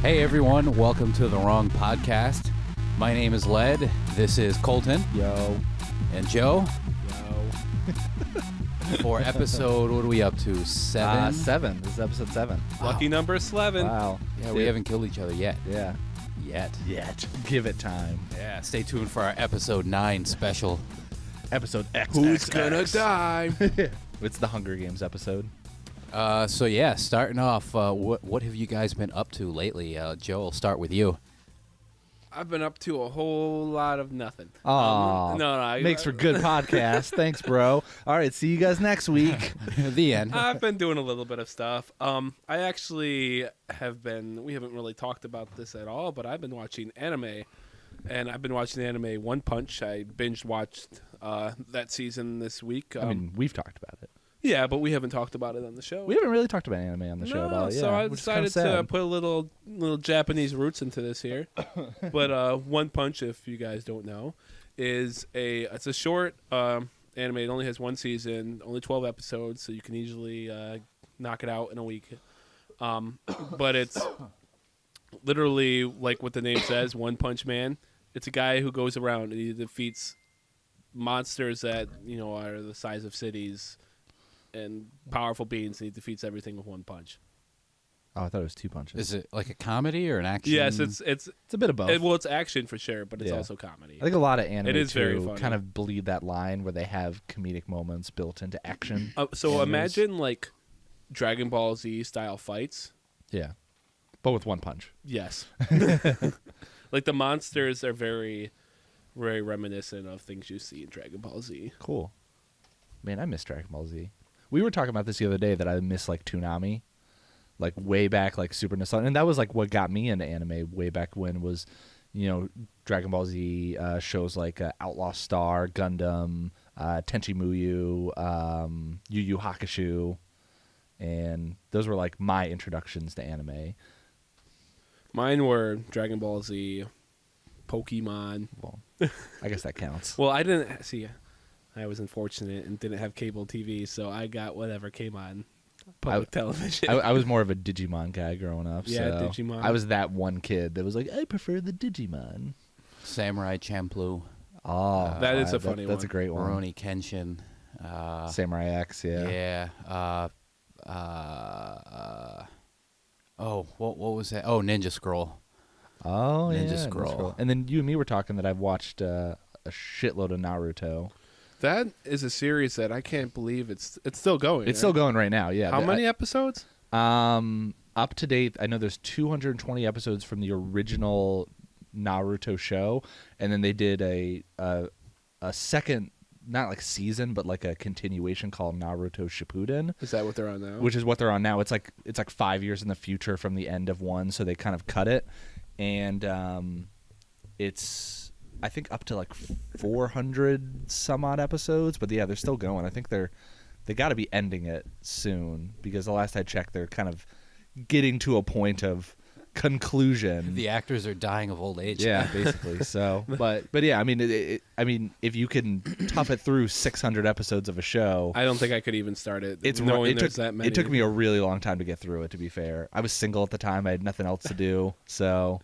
Hey everyone, welcome to the Wrong Podcast. My name is Led. This is Colton. Yo. And Joe. Yo. For episode, what are we up to? 7? 7. This is episode 7. Lucky number 11. Wow. Yeah, we haven't killed each other yet. Yeah. Yet. Give it time. Yeah, stay tuned for our episode 9 special. Episode X. Who's gonna die? It's the Hunger Games episode. So yeah, starting off, what have you guys been up to lately? Joe, I'll start with you. I've been up to a whole lot of nothing. Aw. No. Makes for good podcast. Thanks, bro. All right, see you guys next week. The end. I've been doing a little bit of stuff. I actually we haven't really talked about this at all, but I've been watching anime. And I've been watching the anime One Punch. I binge watched that season this week. I mean, we've talked about it. Yeah, but we haven't talked about it on the show. We haven't really talked about anime on the show at all. Yeah, so I which is kinda decided to sad. put a little Japanese roots into this here. But One Punch, if you guys don't know, it's a short anime. It only has one season, only 12 episodes, so you can easily knock it out in a week. But it's literally like what the name says, One Punch Man. It's a guy who goes around and he defeats monsters that are the size of cities and powerful beings, and he defeats everything with one punch. Oh, I thought it was 2 punches. Is it like a comedy or an action? Yes, it's a bit of both. Well, it's action for sure, but it's Yeah. also comedy. I think a lot of anime It is very too funny. kind of bleed that line where they have comedic moments built into action. So animes. imagine like Dragon Ball Z style fights. Yeah. But with one punch. Yes. Like the monsters are very, very reminiscent of things you see in Dragon Ball Z. Cool. Man, I miss Dragon Ball Z. We were talking about this the other day that I miss like Toonami, like way back, like Super Nostalgia, and that was like what got me into anime way back when was, Dragon Ball Z shows like Outlaw Star, Gundam, Tenchi Muyo, Yu Yu Hakusho, and those were like my introductions to anime. Mine were Dragon Ball Z, Pokemon. Well, I guess that counts. Well, I didn't see. I was unfortunate and didn't have cable TV, so I got whatever came on public television. I was more of a Digimon guy growing up. Yeah, so Digimon. I was that one kid that was like, I prefer the Digimon. Samurai Champloo, Oh, That is a funny That's one. a great one. Rurouni Kenshin. Samurai X, yeah. What was that? Oh, Ninja Scroll. Oh, Ninja yeah. Scroll. And then you and me were talking that I've watched a shitload of Naruto. That is a series that I can't believe it's still going. It's still going right now, yeah. How many episodes? Up to date, I know there's 220 episodes from the original Naruto show, and then they did a second, not like season, but like a continuation called Naruto Shippuden. Is that what they're on now? Which is what they're on now. It's like 5 years in the future from the end of one, so they kind of cut it, and it's I think up to like 400 some odd episodes, but yeah, they're still going. I think they got to be ending it soon because the last I checked, they're kind of getting to a point of conclusion. The actors are dying of old age. Yeah, basically. So, but yeah, I mean, if you can tough it through 600 episodes of a show, I don't think I could even start it. it took me a really long time to get through it. To be fair, I was single at the time. I had nothing else to do. So,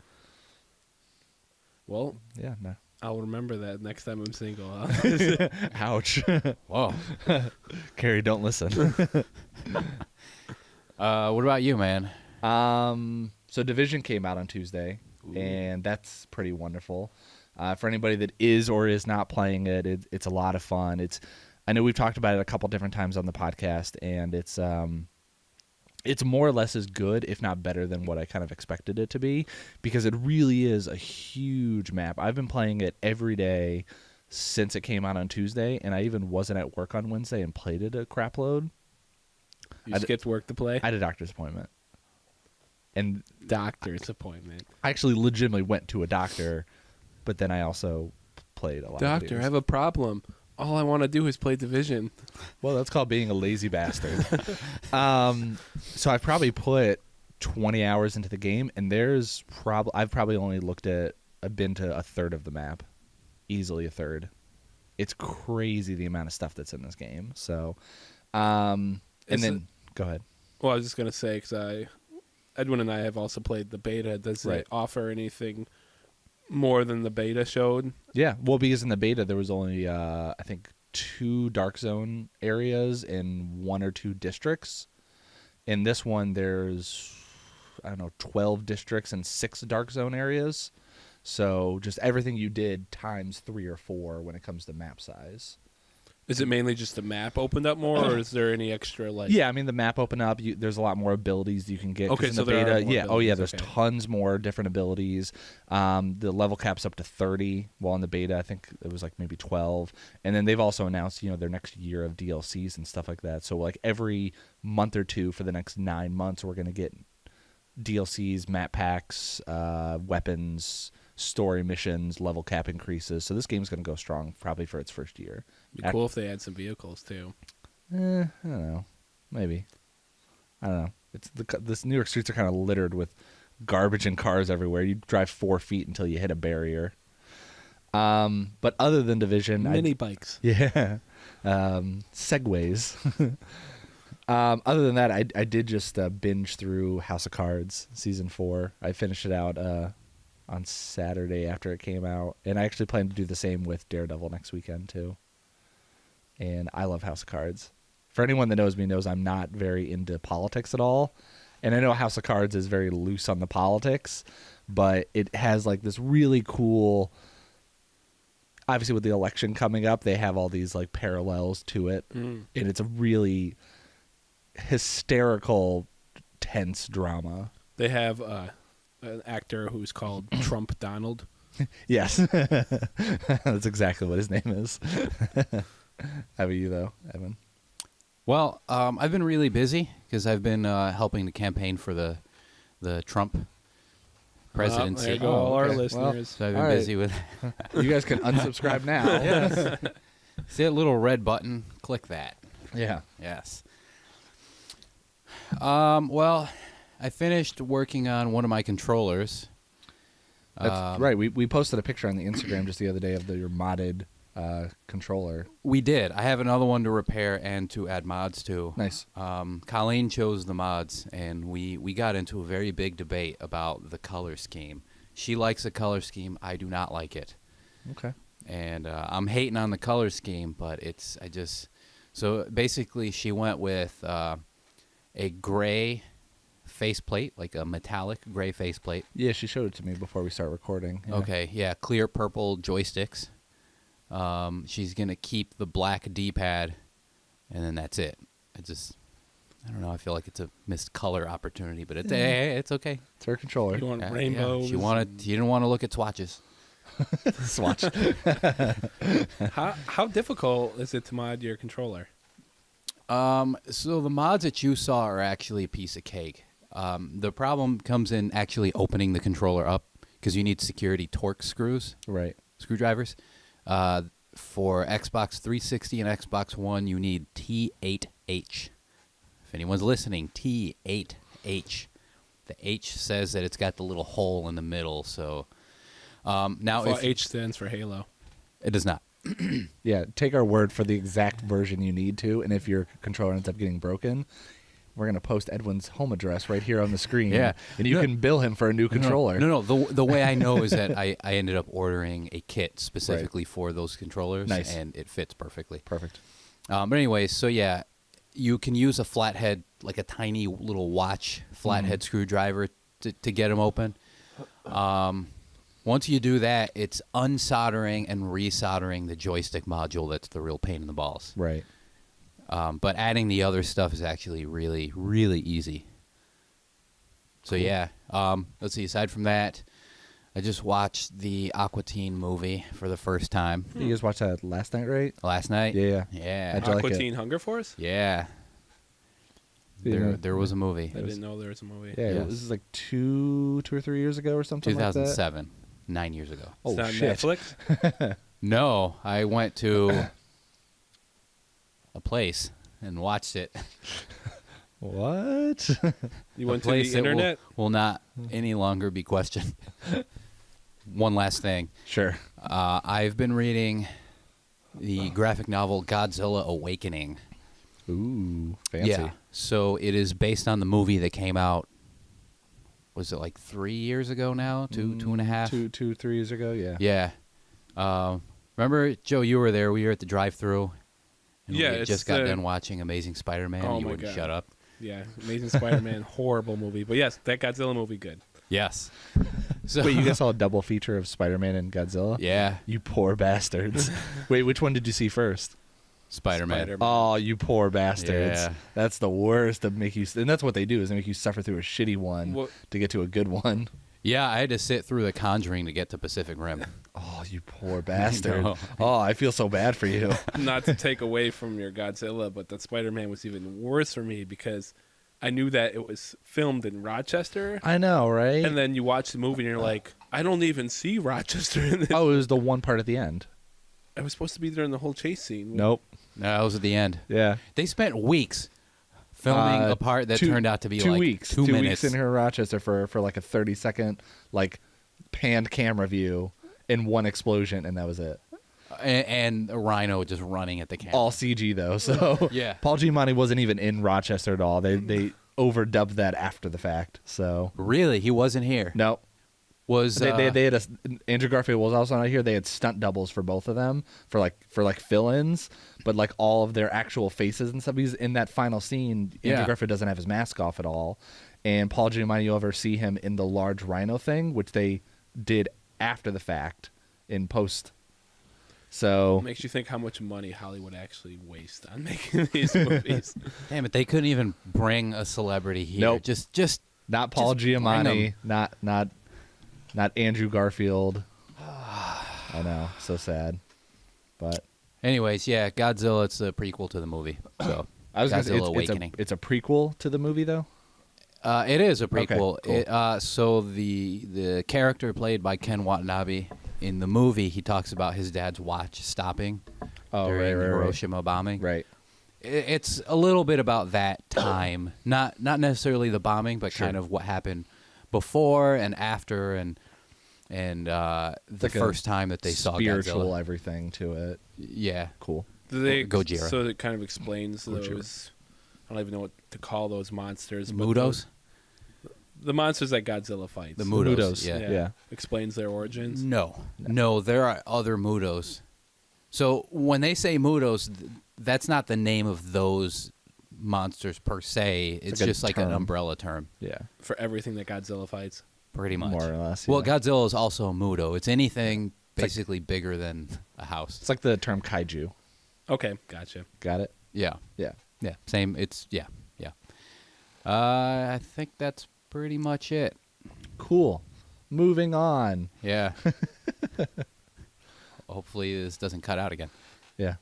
Well, yeah, no. I'll remember that next time I'm single. Ouch. Whoa. Carrie, don't listen. What about you, man? So Division came out on Tuesday, and that's pretty wonderful. For anybody that is or is not playing it, it's a lot of fun. I know we've talked about it a couple different times on the podcast, and it's more or less as good, if not better, than what I kind of expected it to be, because it really is a huge map. I've been playing it every day since it came out on Tuesday, and I even wasn't at work on Wednesday and played it a crap load. You skipped work to play? I had a doctor's appointment. And Doctor's appointment. I actually legitimately went to a doctor, but then I also played a lot of Doctor, games. I have a problem. All I want to do is play Division. Well, that's called being a lazy bastard. So I've probably put 20 hours into the game, and I've probably only been to a third of the map, easily a third. It's crazy the amount of stuff that's in this game. So, go ahead. Well, I was just gonna say because Edwin and I have also played the beta. Does Right. it offer anything more than the beta showed? Yeah, well, because in the beta there was only I think 2 Dark Zone areas in 1 or 2 districts. In this one, there's 12 districts and 6 Dark Zone areas. So just everything you did times 3 or 4 when it comes to map size. Is it mainly just the map opened up more, or is there any extra like? Yeah, I mean the map opened up. There's a lot more abilities you can get. 'Cause Okay, in so the there are beta, more yeah, oh yeah, abilities, there's okay. tons more different abilities. The level cap's up to 30, while in the beta I think it was like maybe 12. And then they've also announced their next year of DLCs and stuff like that. So like every month or two for the next 9 months, we're gonna get DLCs, map packs, weapons, story missions, level cap increases. So this game's gonna go strong probably for its first year. It'd be cool if they had some vehicles too. I don't know. Maybe. I don't know. This New York streets are kind of littered with garbage and cars everywhere. You drive 4 feet until you hit a barrier. But other than Division, Mini bikes. yeah, segways. Other than that, I did just binge through House of Cards season 4. I finished it out on Saturday after it came out, and I actually plan to do the same with Daredevil next weekend too. And I love House of Cards. For anyone that knows me knows I'm not very into politics at all. And I know House of Cards is very loose on the politics, but it has like this really cool, obviously with the election coming up, they have all these like parallels to it. And it's a really hysterical, tense drama. They have an actor who's called Trump Donald. Yes. That's exactly what his name is. How about you though, Evan? Well, I've been really busy because I've been helping to campaign for the Trump presidency. There you go, all our okay. listeners. So I've been All right. busy with. You guys can unsubscribe now. Yes. See that little red button? Click that. Yeah. Yes. Well, I finished working on one of my controllers. That's right. We posted a picture on the Instagram just the other day of your modded controller. We did. I have another one to repair and to add mods to. Nice. Colleen chose the mods, and we got into a very big debate about the color scheme. She likes the color scheme. I do not like it. Okay. And I'm hating on the color scheme, but so basically she went with a gray faceplate, like a metallic gray faceplate. Yeah, she showed it to me before we start recording. Yeah. Okay, yeah, clear purple joysticks. She's gonna keep the black D-pad, and then that's it. I don't know. I feel like it's a missed color opportunity, but it's okay. It's her controller. You want Yeah, rainbows? She didn't want to look at swatches. Swatch. How difficult is it to mod your controller? So the mods that you saw are actually a piece of cake. The problem comes in actually opening the controller up because you need security torque Right. screwdrivers. For Xbox 360 and Xbox One, you need T8H. If anyone's listening, T8H. The H says that it's got the little hole in the middle. So now Well, if H stands for Halo. it does not. Yeah, take our word for the exact version you need to, and if your controller ends up getting broken, we're gonna post Edwin's home address right here on the screen. Yeah. and you can bill him for a new controller. No. The way I know is that I ended up ordering a kit specifically for those controllers, Nice. and it fits perfectly. Perfect. But anyways, so yeah, you can use a flathead, like a tiny little watch flathead screwdriver to get them open. Once you do that, it's unsoldering and resoldering the joystick module. That's the real pain in the balls. Right. But adding the other stuff is actually really, really easy. So yeah, let's see. Aside from that, I just watched the Aqua Teen movie for the first time You guys watched that last night, right? last night. Yeah. Yeah. How'd you like Aqua it? Teen Hunger Force? Yeah. There was a movie. I didn't know there was a movie. Yeah, Yes. this is like two or 3 years ago or something like that. 2007, 9 years ago. Oh It's not shit! Netflix? No, I went to a place and watched it. What? You A went to place the that internet? will not any longer be questioned. One last thing. Sure. I've been reading the graphic novel Godzilla Awakening. Ooh, fancy. Yeah. So it is based on the movie that came out was it like 3 years ago now? Two and a half? 3 years ago, yeah. Yeah. Remember, Joe, you were there. We were at the drive-thru. And Yeah, we had it's just got the- done watching Amazing Spider-Man. Oh, You my wouldn't God. shut up. Yeah, Amazing Spider-Man, horrible movie. But yes, that Godzilla movie, good. Yes. So, Wait, you guys saw a double feature of Spider-Man and Godzilla? Yeah, You poor bastards. Wait, which one did you see first? Spider-Man. Spider-Man. Oh, you poor bastards. Yeah. That's the worst to make you, and that's what they do, is they make you suffer through a shitty one Well- to get to a good one. Yeah, I had to sit through The Conjuring to get to Pacific Rim. Oh, you poor bastard. know. Oh, I feel so bad for you. Not to take away from your Godzilla, but that Spider-Man was even worse for me because I knew that it was filmed in Rochester. I know, right? And then you watch the movie and you're like, I don't even see Rochester in this. Oh, it was the one part at the end. I was supposed to be there in the whole chase scene. Nope. No, that was at the end. Yeah. They spent weeks filming a part that turned out to be like 2 2 minutes. weeks in her Rochester for like a 30-second like panned camera view in one explosion, and that was it. And a rhino just running at the camera. All CG though, so Yeah. Paul Giamatti wasn't even in Rochester at all. They overdubbed that after the fact. So Really? He wasn't here? no, Was they had Andrew Garfield was also not here. They had stunt doubles for both of them for like fill-ins, but like all of their actual faces and stuff. He's in that final scene. Andrew Yeah. Garfield doesn't have his mask off at all, and Paul Giamatti, you'll ever see him in the large rhino thing, which they did after the fact in post. So Makes you think how much money Hollywood actually wastes on making these movies. Damn it! They couldn't even bring a celebrity here. Nope. Just not Paul Just bring Giamatti, 'em. not Andrew Garfield. I know, so sad. But Anyways, yeah, Godzilla. It's a prequel to the movie. So I was gonna say Godzilla Awakening. it's a prequel to the movie though. It is a prequel. Okay, cool. So the character played by Ken Watanabe in the movie, he talks about his dad's watch stopping during the Hiroshima bombing. Right. It's a little bit about that time, not necessarily the bombing, but Sure. kind of what happened before and after, and the like a first time that they saw spiritual Godzilla. everything to it. Yeah, Cool. Do they, Gojira. So it kind of explains Gojira. those. I don't even know what to call those monsters. the but Mudos. The monsters that Godzilla fights. The Mudos. Mudos, Yeah. yeah. Explains their origins. No, there are other Mudos. So when they say Mudos, that's not the name of those monsters per se. It's like a just like an term. umbrella term, Yeah. For everything that Godzilla fights. pretty much. More or less. Well, yeah. Godzilla is also a Mudo. It's anything like- basically bigger than a house. It's like the term kaiju. Okay, gotcha. Got it? Yeah, Yeah. yeah, same. It's yeah. I think that's pretty much it. Cool. Moving on. Yeah. Hopefully this doesn't cut out again. Yeah.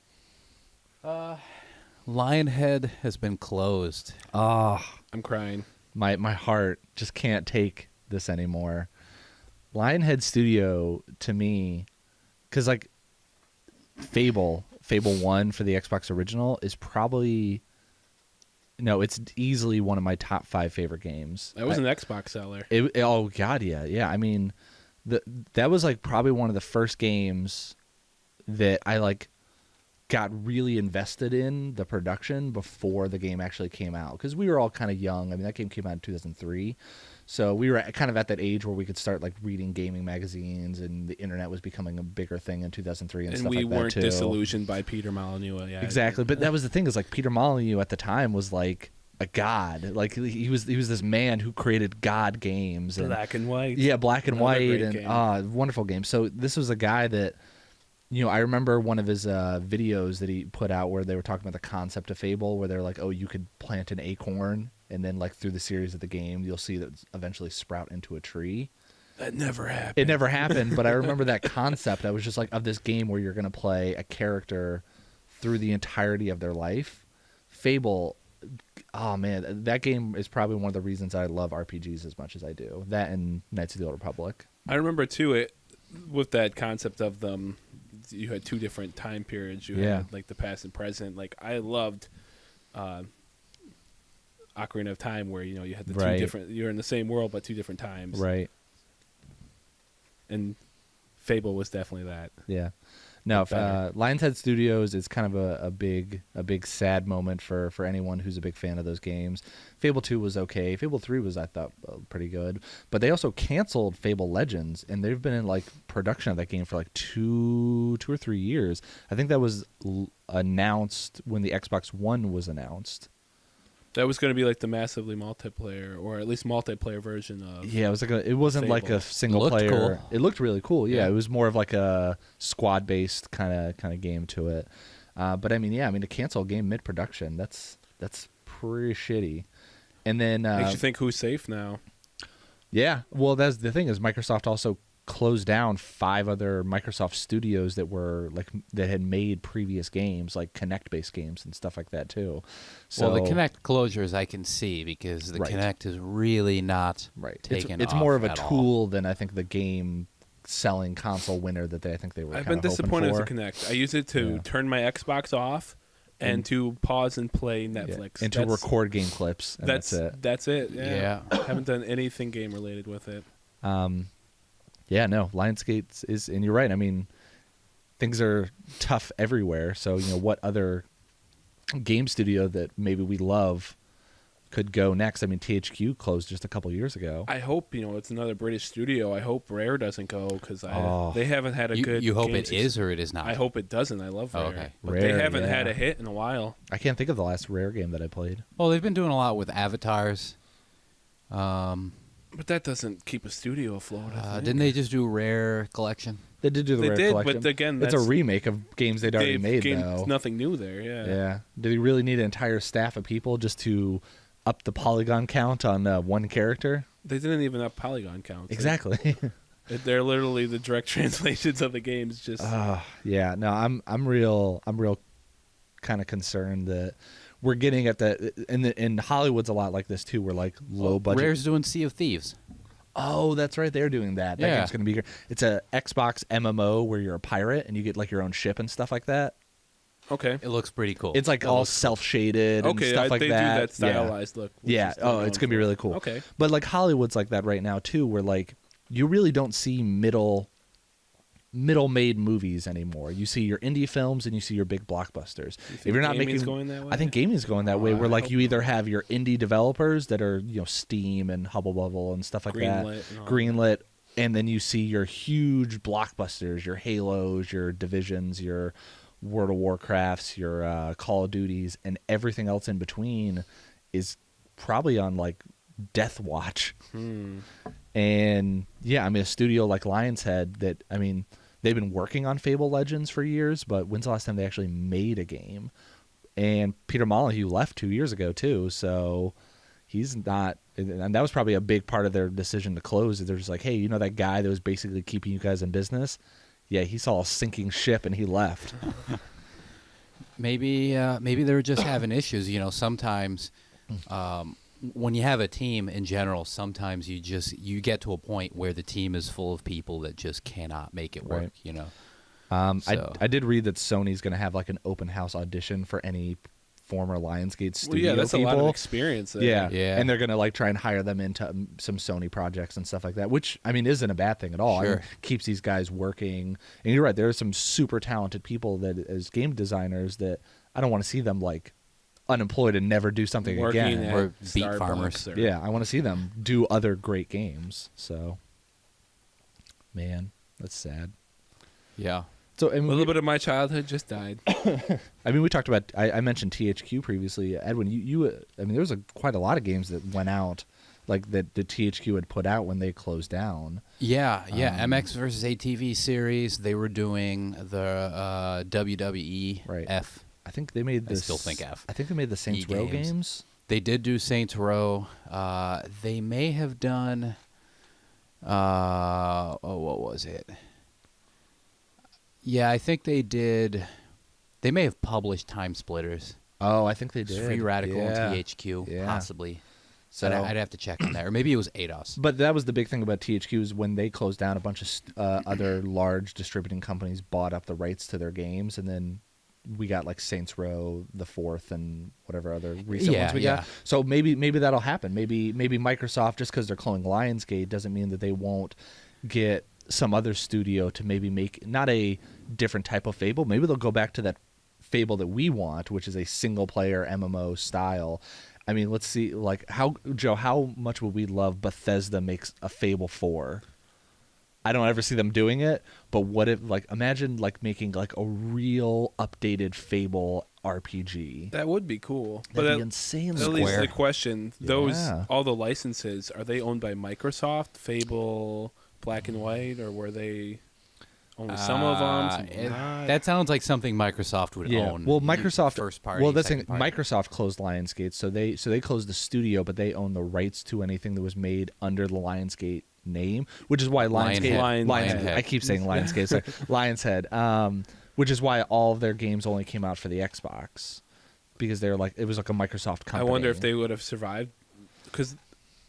Lionhead has been closed. Ah. I'm crying. My heart just can't take this anymore. Lionhead Studio to me, because like Fable 1 for the Xbox original is probably it's easily one of my top 5 favorite games. That was an Xbox seller. Oh god, yeah. I mean, that was like probably one of the first games that I like got really invested in the production before the game actually came out, because we were all kind of young. I mean, that game came out in 2003, so we were kind of at that age where we could start like reading gaming magazines, and the internet was becoming a bigger thing in 2003 and And stuff we like that weren't too. disillusioned by Peter Molyneux. Yeah, Exactly, but that was the thing, is like Peter Molyneux at the time was like a god. Like he was this man who created god games. And, Black and white. yeah, black and Another white, great and game. wonderful game. So this was a guy that, I remember one of his videos that he put out where they were talking about the concept of Fable, where they're like, oh, you could plant an acorn, and then like through the series of the game, you'll see that eventually sprout into a tree. That never happened. It never happened, but I remember that concept. I was just like, of this game where you're going to play a character through the entirety of their life. Fable, oh man, that game is probably one of the reasons I love RPGs as much as I do. That and Knights of the Old Republic. I remember too with that concept of them. You had 2 different time periods. You Yeah. had like the past and present. Like I loved Ocarina of Time, where you had the Right. 2 different. You're in the same world but 2 different times. Right. And Fable was definitely that. Yeah. No, better. Lionhead Studios is kind of a big sad moment for anyone who's a big fan of those games. Fable 2 was okay. Fable 3 was, I thought, pretty good. But they also canceled Fable Legends, and they've been in like production of that game for like two or 3 years. I think that was announced when the Xbox One was announced. That was going to be like the massively multiplayer, or at least multiplayer version of. Yeah, it wasn't like Fable. a single Looked player. cool. It looked really cool. Yeah, Yeah. it was more of like a squad based kind of game to it. But I mean, to cancel a game mid production, that's pretty shitty. And then Makes you think who's safe now. yeah, well, that's the thing is Microsoft also closed down 5 other Microsoft studios that had made previous games, like Kinect based games and stuff like that too. So Well, the Kinect closures I can see because the Right. Kinect is really not right, taken it's off more of a at all. tool than I think the game selling console winner that I think they were. I've kinda been disappointed with hoping the for. Kinect. I use it to Yeah. turn my Xbox off and to pause and play Yeah, Netflix. and to record game clips, and that's it. That's it. Yeah. Yeah. Haven't done anything game related with it. Yeah, no, Lionsgate is, and you're right. I mean, things are tough everywhere. So what other game studio that maybe we love could go next? I mean, THQ closed just a couple years ago. I hope it's another British studio. I hope Rare doesn't go because Oh. they haven't had a good. You hope game it is or it is not. I hope it doesn't. I love Rare, Oh, okay. but Rare, they haven't yeah. had a hit in a while. I can't think of the last Rare game that I played. Well, they've been doing a lot with avatars. But that doesn't keep a studio afloat. I think. Didn't they just do Rare Collection? They did do the They Rare did, collection. but again, it's a that's- remake of games they'd already made, though. Nothing new there. Yeah. Yeah. Do they really need an entire staff of people just to up the polygon count on one character? They didn't even have polygon counts. Exactly. They're literally the direct translations of the games. Just Yeah. No, I'm real kind of concerned that we're getting at that, and Hollywood's a lot like this too. We're like low budget. Rare's doing Sea of Thieves. Oh, that's right. They're doing that. That Yeah. game's gonna be great. It's a Xbox MMO where you're a pirate and you get like your own ship and stuff like that. okay. It looks pretty cool. It's like It all looks self shaded and Okay, stuff like they that. do that stylized look. which Yeah. is what Oh, I'm it's going gonna be for. really cool. Okay. But like Hollywood's like that right now too, where like you really don't see middle made movies anymore. You see your indie films and you see your big blockbusters. You think If you're not gaming's making, going that way? I think gaming's going that way. Oh, Where I like hope you either not. have your indie developers that are Steam and Hubble Bubble and stuff like that, Greenlit and all greenlit, and then you see your huge blockbusters, your Halos, your Divisions, your World of Warcrafts, your Call of Duties, and everything else in between is probably on like death watch. And yeah, I mean, a studio like Lionhead that, I mean, they've been working on Fable Legends for years, but when's the last time they actually made a game? And Peter Molyneux left 2 years ago too, so he's not, and that was probably a big part of their decision to close. They're just like, hey, that guy that was basically keeping you guys in business? Yeah, he saw a sinking ship and he left. Maybe they were just having issues. Sometimes when you have a team in general, sometimes you get to a point where the team is full of people that just cannot make it work. Right. So- I did read that Sony's going to have like an open house audition for any former Lionsgate studio Well, yeah, that's people. a lot of experience there. Yeah. Yeah. And they're going to like try and hire them into some Sony projects and stuff like that, which I mean isn't a bad thing at all. I mean, Sure. keeps these guys working. And you're right, there are some super talented people that as game designers that I don't want to see them like unemployed and never do something Working again. at Or beet Starbucks farmers. or- Yeah, I want to see them do other great games. So man, that's sad. Yeah. So I A mean, little bit of my childhood just died. we talked about. I mentioned THQ previously. Edwin, you I mean, there was quite a lot of games that went out, like that the THQ had put out when they closed down. Yeah. MX versus ATV series. They were doing the WWE Right. F. I think they made I this. still think F. I think they made the Saints Row games. games. They did do Saints Row. They may have done. What was it? Yeah, I think they did. They may have published Time Splitters, Oh, I think they did. Free Radical, Yeah. and THQ, Yeah. possibly. So, I'd have to check on that, or maybe it was ADOS. but that was the big thing about THQ is when they closed down, a bunch of other large distributing companies bought up the rights to their games, and then we got like Saints Row the 4th and whatever other recent Yeah, ones we yeah. got. So maybe that'll happen. Maybe Microsoft, just because they're cloning Lionsgate, doesn't mean that they won't get some other studio to maybe make not a different type of Fable. Maybe they'll go back to that Fable that we want, which is a single player MMO style. I mean, let's see, like how much would we love Bethesda makes a Fable 4? I don't ever see them doing it, but what if, like, imagine like making like a real updated Fable RPG. That would be cool. That'd be insanely That cool. leaves the question: those Yeah. all the licenses, are they owned by Microsoft? Fable, Black and White, or were they only some of them? Some not? That sounds like something Microsoft would own. Well, Microsoft first party. Well, that's second thing. party. Microsoft closed Lionsgate, so they closed the studio, but they own the rights to anything that was made under the Lionsgate name, which is why Lionsgate. Lionhead. I keep saying Lionsgate. Sorry, Lionshead. Which is why all of their games only came out for the Xbox, because they're like it was like a Microsoft company. I wonder if they would have survived, because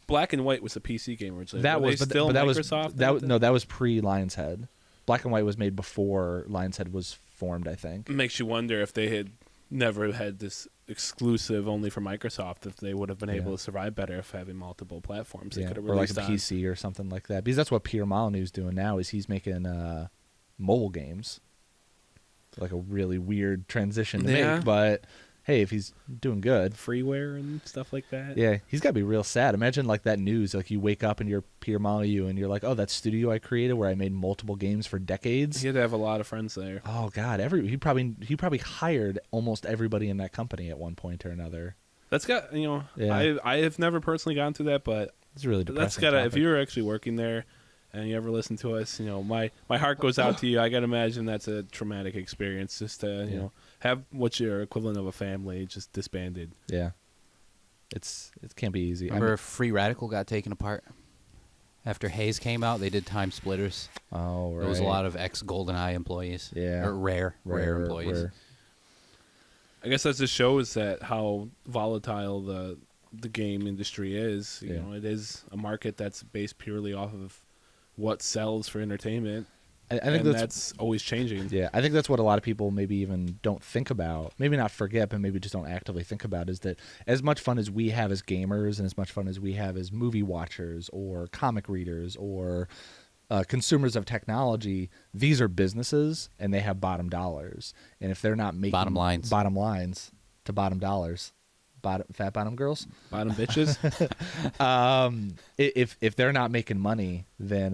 Black and White was a PC game originally. that Were was they but, still but that Microsoft. was that was pre Lionshead. Black and White was made before Lionshead was formed, I think. Makes you wonder if they had never had this exclusive only for Microsoft, if they would have been able to survive better if having multiple platforms. They could have or like a released on. PC or something like that. Because that's what Peter Molyneux's doing now. Is he's making mobile games. Like a really weird transition to Yeah. make, but hey, if he's doing good, freeware and stuff like that. yeah, he's got to be real sad. Imagine like that news, like you wake up and you're Peter Molyneux and you're like, oh, that studio I created where I made multiple games for decades. He had to have a lot of friends there. Oh God, he probably hired almost everybody in that company at one point or another. That's got Yeah. I have never personally gone through that, but It's a really depressing. that's gotta. If topic. you're actually working there and you ever listen to us, my heart goes out to you. I gotta imagine that's a traumatic experience, just to have what's your equivalent of a family just disbanded. Yeah, it can't be easy. Remember, Free Radical got taken apart after Haze came out. They did Time Splitters. Oh, right. There was a lot of ex GoldenEye employees. Yeah. or rare employees. Rare. I guess that just shows that how volatile the game industry is. You Yeah. know, it is a market that's based purely off of what sells for entertainment. I think and that's always changing. Yeah, I think that's what a lot of people maybe even don't think about. Maybe not forget, but maybe just don't actively think about is that as much fun as we have as gamers and as much fun as we have as movie watchers or comic readers or consumers of technology, these are businesses and they have bottom dollars. And if they're not making Bottom lines to bottom dollars, fat bottom girls, Bottom bitches. if they're not making money, then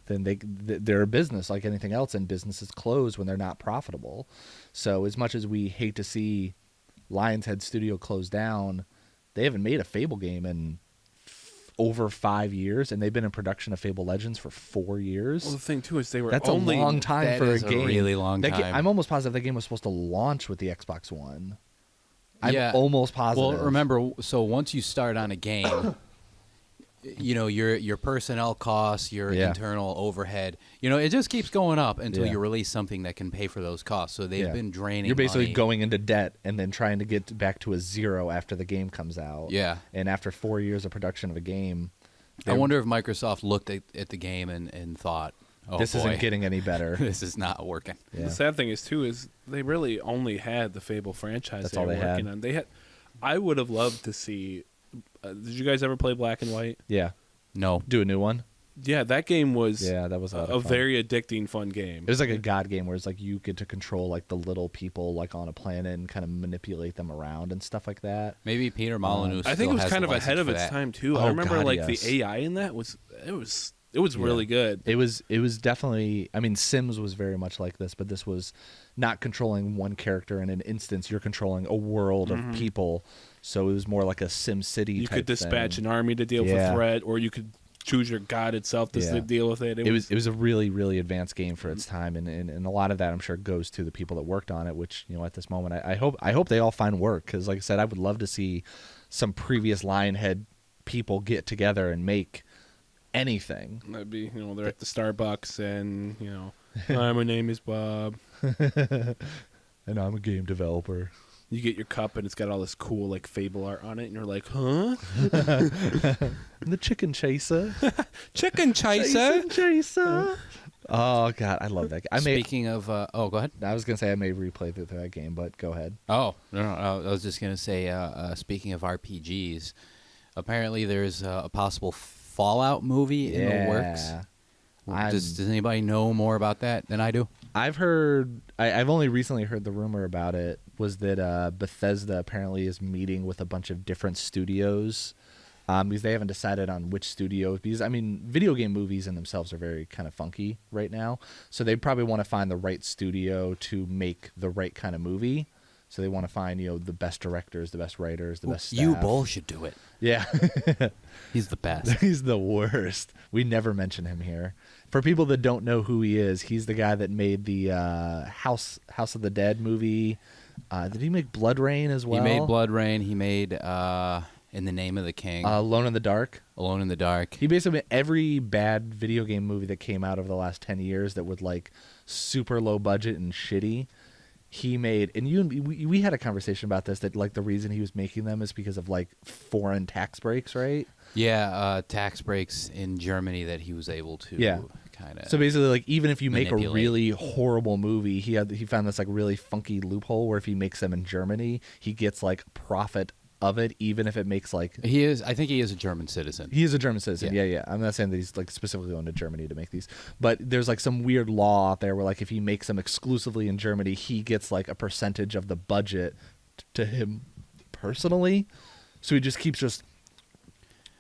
they're a business like anything else, and businesses close when they're not profitable. So as much as we hate to see Lionhead Studio close down, they haven't made a Fable game in over 5 years, and they've been in production of Fable Legends for 4 years. Well, the thing too is they were That's only a long time that for is a a game. really long time. I'm almost positive that game was supposed to launch with the Xbox One. I'm Yeah. almost positive. Well, remember, so once you start on a game, your personnel costs, your internal overhead, it just keeps going up until you release something that can pay for those costs. So they've been draining. You're basically money. going into debt and then trying to get back to a zero after the game comes out. Yeah. And after 4 years of production of a game, I wonder if Microsoft looked at the game and thought, oh, this boy, isn't getting any better. this is not working. Yeah. The sad thing is they really only had the Fable franchise. That's they all were they working had. on. They had. I would have loved to see. Did you guys ever play Black and White? Yeah. No. Do a new one. Yeah, that game was. Yeah, that was a lot a of fun. very addicting, fun game. It was like a god game where it's like you get to control like the little people like on a planet and kind of manipulate them around and stuff like that. Maybe Peter Molyneux. I think it was kind of ahead of its time too. I Oh, remember God, like yes. the AI in that was really good. It was definitely. I mean, Sims was very much like this, but this was not controlling one character in an instance. You're controlling a world of people, so it was more like a Sim City. You type could dispatch thing. an army to deal with Yeah. a threat, or you could choose your god itself to deal with it. It was a really, really advanced game for its time, and a lot of that I'm sure goes to the people that worked on it. Which at this moment I hope they all find work, because like I said, I would love to see some previous Lionhead people get together and make anything. That'd be they're at the Starbucks and hi, my name is Bob. And I'm a game developer. You get your cup and it's got all this cool like Fable art on it, and you're like, huh? I'm the chicken chaser. Chicken chaser. Chaser. Oh God, I love that. Speaking of, go ahead. I was gonna say I may replay through that game, but go ahead. Oh no, I was just gonna say. Speaking of RPGs, apparently there's a possible Fallout movie in the works. Does anybody know more about that than I do? I've heard. I've only recently heard the rumor about it. Was that Bethesda apparently is meeting with a bunch of different studios because they haven't decided on which studio. Because I mean, video game movies in themselves are very kind of funky right now, so they probably want to find the right studio to make the right kind of movie. So they want to find, the best directors, the best writers, the best staff. You both should do it. Yeah. He's the best. He's the worst. We never mention him here. For people that don't know who he is, he's the guy that made the House of the Dead movie. Did he make Blood Rain as well? He made Blood Rain. He made In the Name of the King. Alone in the Dark. Alone in the Dark. He basically made every bad video game movie that came out over the last 10 years that was like super low budget and shitty. He made, and we had a conversation about this, that like the reason he was making them is because of like foreign tax breaks, right? Yeah, tax breaks in Germany that he was able to kind of. So basically, like even if you make a manipulate. really horrible movie, he found this like really funky loophole where if he makes them in Germany, he gets like profit of it, even if it makes like I think he is a German citizen. he is a German citizen. Yeah. Yeah. I'm not saying that he's like specifically going to Germany to make these, but there's like some weird law out there where like if he makes them exclusively in Germany, he gets like a percentage of the budget to him personally. So he just keeps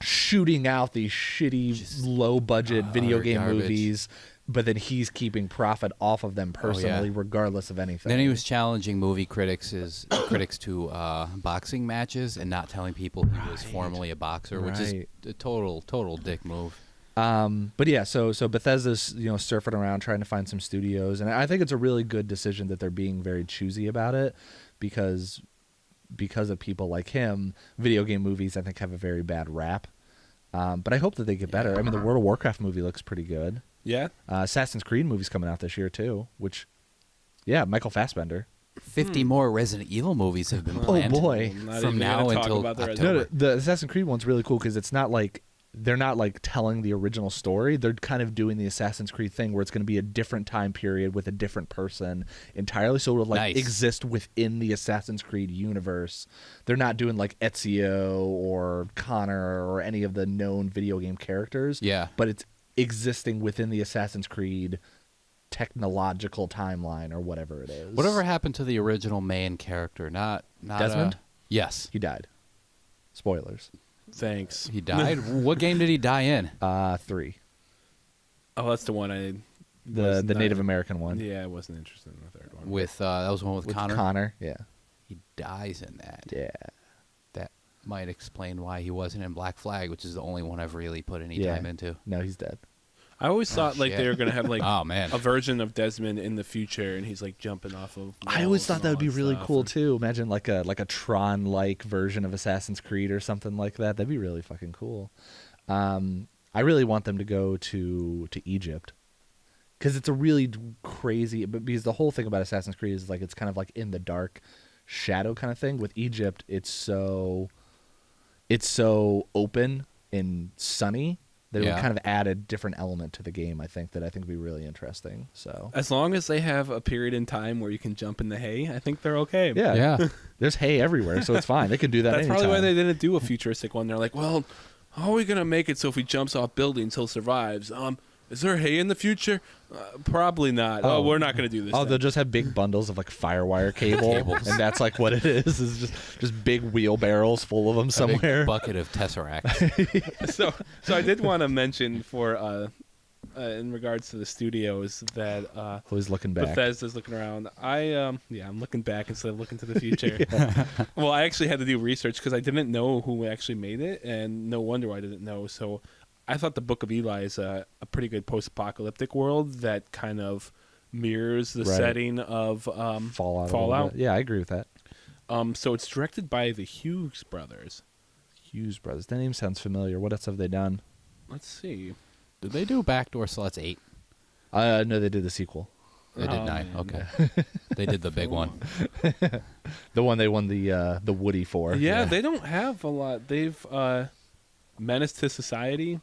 shooting out these shitty low budget video game garbage. movies, but then he's keeping profit off of them personally, regardless of anything. Then he was challenging movie critics to boxing matches and not telling people he was formerly a boxer, which is a total dick move. But yeah, so Bethesda's surfing around trying to find some studios, and I think it's a really good decision that they're being very choosy about it, because of people like him, video game movies I think have a very bad rap. But I hope that they get better. I mean, the World of Warcraft movie looks pretty good. Yeah. Assassin's Creed movie's coming out this year too, which, yeah, Michael Fassbender. 50 more Resident Evil movies have been planned. Oh boy! From now until October. No, the Assassin's Creed one's really cool because it's not like they're not like telling the original story. They're kind of doing the Assassin's Creed thing where it's going to be a different time period with a different person entirely. So it'll like exist within the Assassin's Creed universe. They're not doing like Ezio or Connor or any of the known video game characters. Yeah. But it's existing within the Assassin's Creed technological timeline or whatever it is. Whatever happened to the original main character? Not Desmond? Yes. He died. Spoilers. Thanks. He died? What game did he die in? 3. Oh, that's the one I. The Native American one. Yeah, I wasn't interested in the third one. With that was the one with Connor? Connor, yeah. He dies in that. Yeah. That might explain why he wasn't in Black Flag, which is the only one I've really put any time into. No, he's dead. I always thought like shit. they were gonna have like Oh, man. a version of Desmond in the future, and he's like jumping off of. I always thought that would be really cool cool too. Imagine like a Tron-like version of Assassin's Creed or something like that. That'd be really fucking cool. I really want them to go to Egypt because it's a really crazy. But because the whole thing about Assassin's Creed is like it's kind of like in the dark shadow kind of thing. With Egypt, it's so open and sunny. They would kind of add a different element to the game, I think would be really interesting. So As long as they have a period in time where you can jump in the hay, I think they're okay. yeah. There's hay everywhere, so it's fine. They can do that. That's anytime. probably why they didn't do a futuristic one. They're like, well, how are we gonna make it so if he jumps off buildings, he'll survive? Is there hay in the future? Probably not. Oh, we're not gonna do this. Oh, they'll just have big bundles of like firewire cable, and that's like what it is. Is just big wheelbarrows full of them somewhere. A big bucket of Tesseract. So I did want to mention for in regards to the studios that Always looking back. Bethesda's looking around. I'm looking back instead of looking to the future. Well, I actually had to do research because I didn't know who actually made it, and no wonder I didn't know. So I thought the Book of Eli is a pretty good post-apocalyptic world that kind of mirrors the setting of Fallout. Yeah, I agree with that. So it's directed by the Hughes brothers. Hughes brothers. That name sounds familiar. What else have they done? Let's see. Did they do Backdoor Sluts 8? No, they did the sequel. They did 9. man. Okay. They did the big one. The one they won the Woody for. Yeah, they don't have a lot. They've Menace to Society,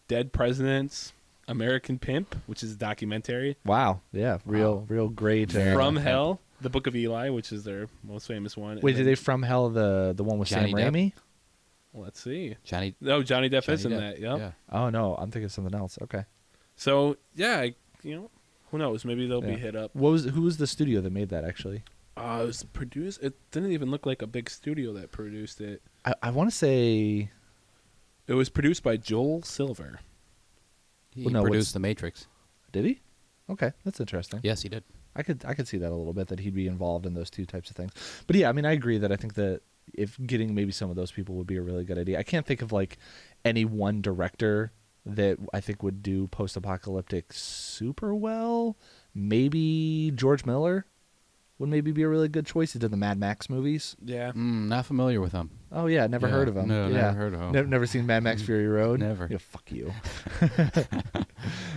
Dead Presidents, American Pimp, which is a documentary. Wow. Yeah. Real great. From Hell, The Book of Eli, which is their most famous one. Wait, did they From Hell the one with Johnny Sam Depp? Raimi? Let's see. Johnny No, Johnny Depp is in Depp. that. Yep. Yeah. Oh no, I'm thinking of something else. Okay. So yeah, who knows? Maybe they'll be hit up. Who was the studio that made that actually? It was produced. It didn't even look like a big studio that produced it. I want to say It was produced by Joel Silver. He Well, no, produced The Matrix. did he? Okay, that's interesting. Yes, he did. I could see that a little bit, that he'd be involved in those two types of things. But yeah, I mean, I agree that I think that if getting maybe some of those people would be a really good idea. I can't think of like any one director that I think would do post-apocalyptic super well. Maybe George Miller would maybe be a really good choice. He did the Mad Max movies. Yeah. Not familiar with him. Oh yeah, never Yeah, heard of him. no, yeah. never heard of him. Never seen Mad Max Fury Road. Never. Yeah, fuck you.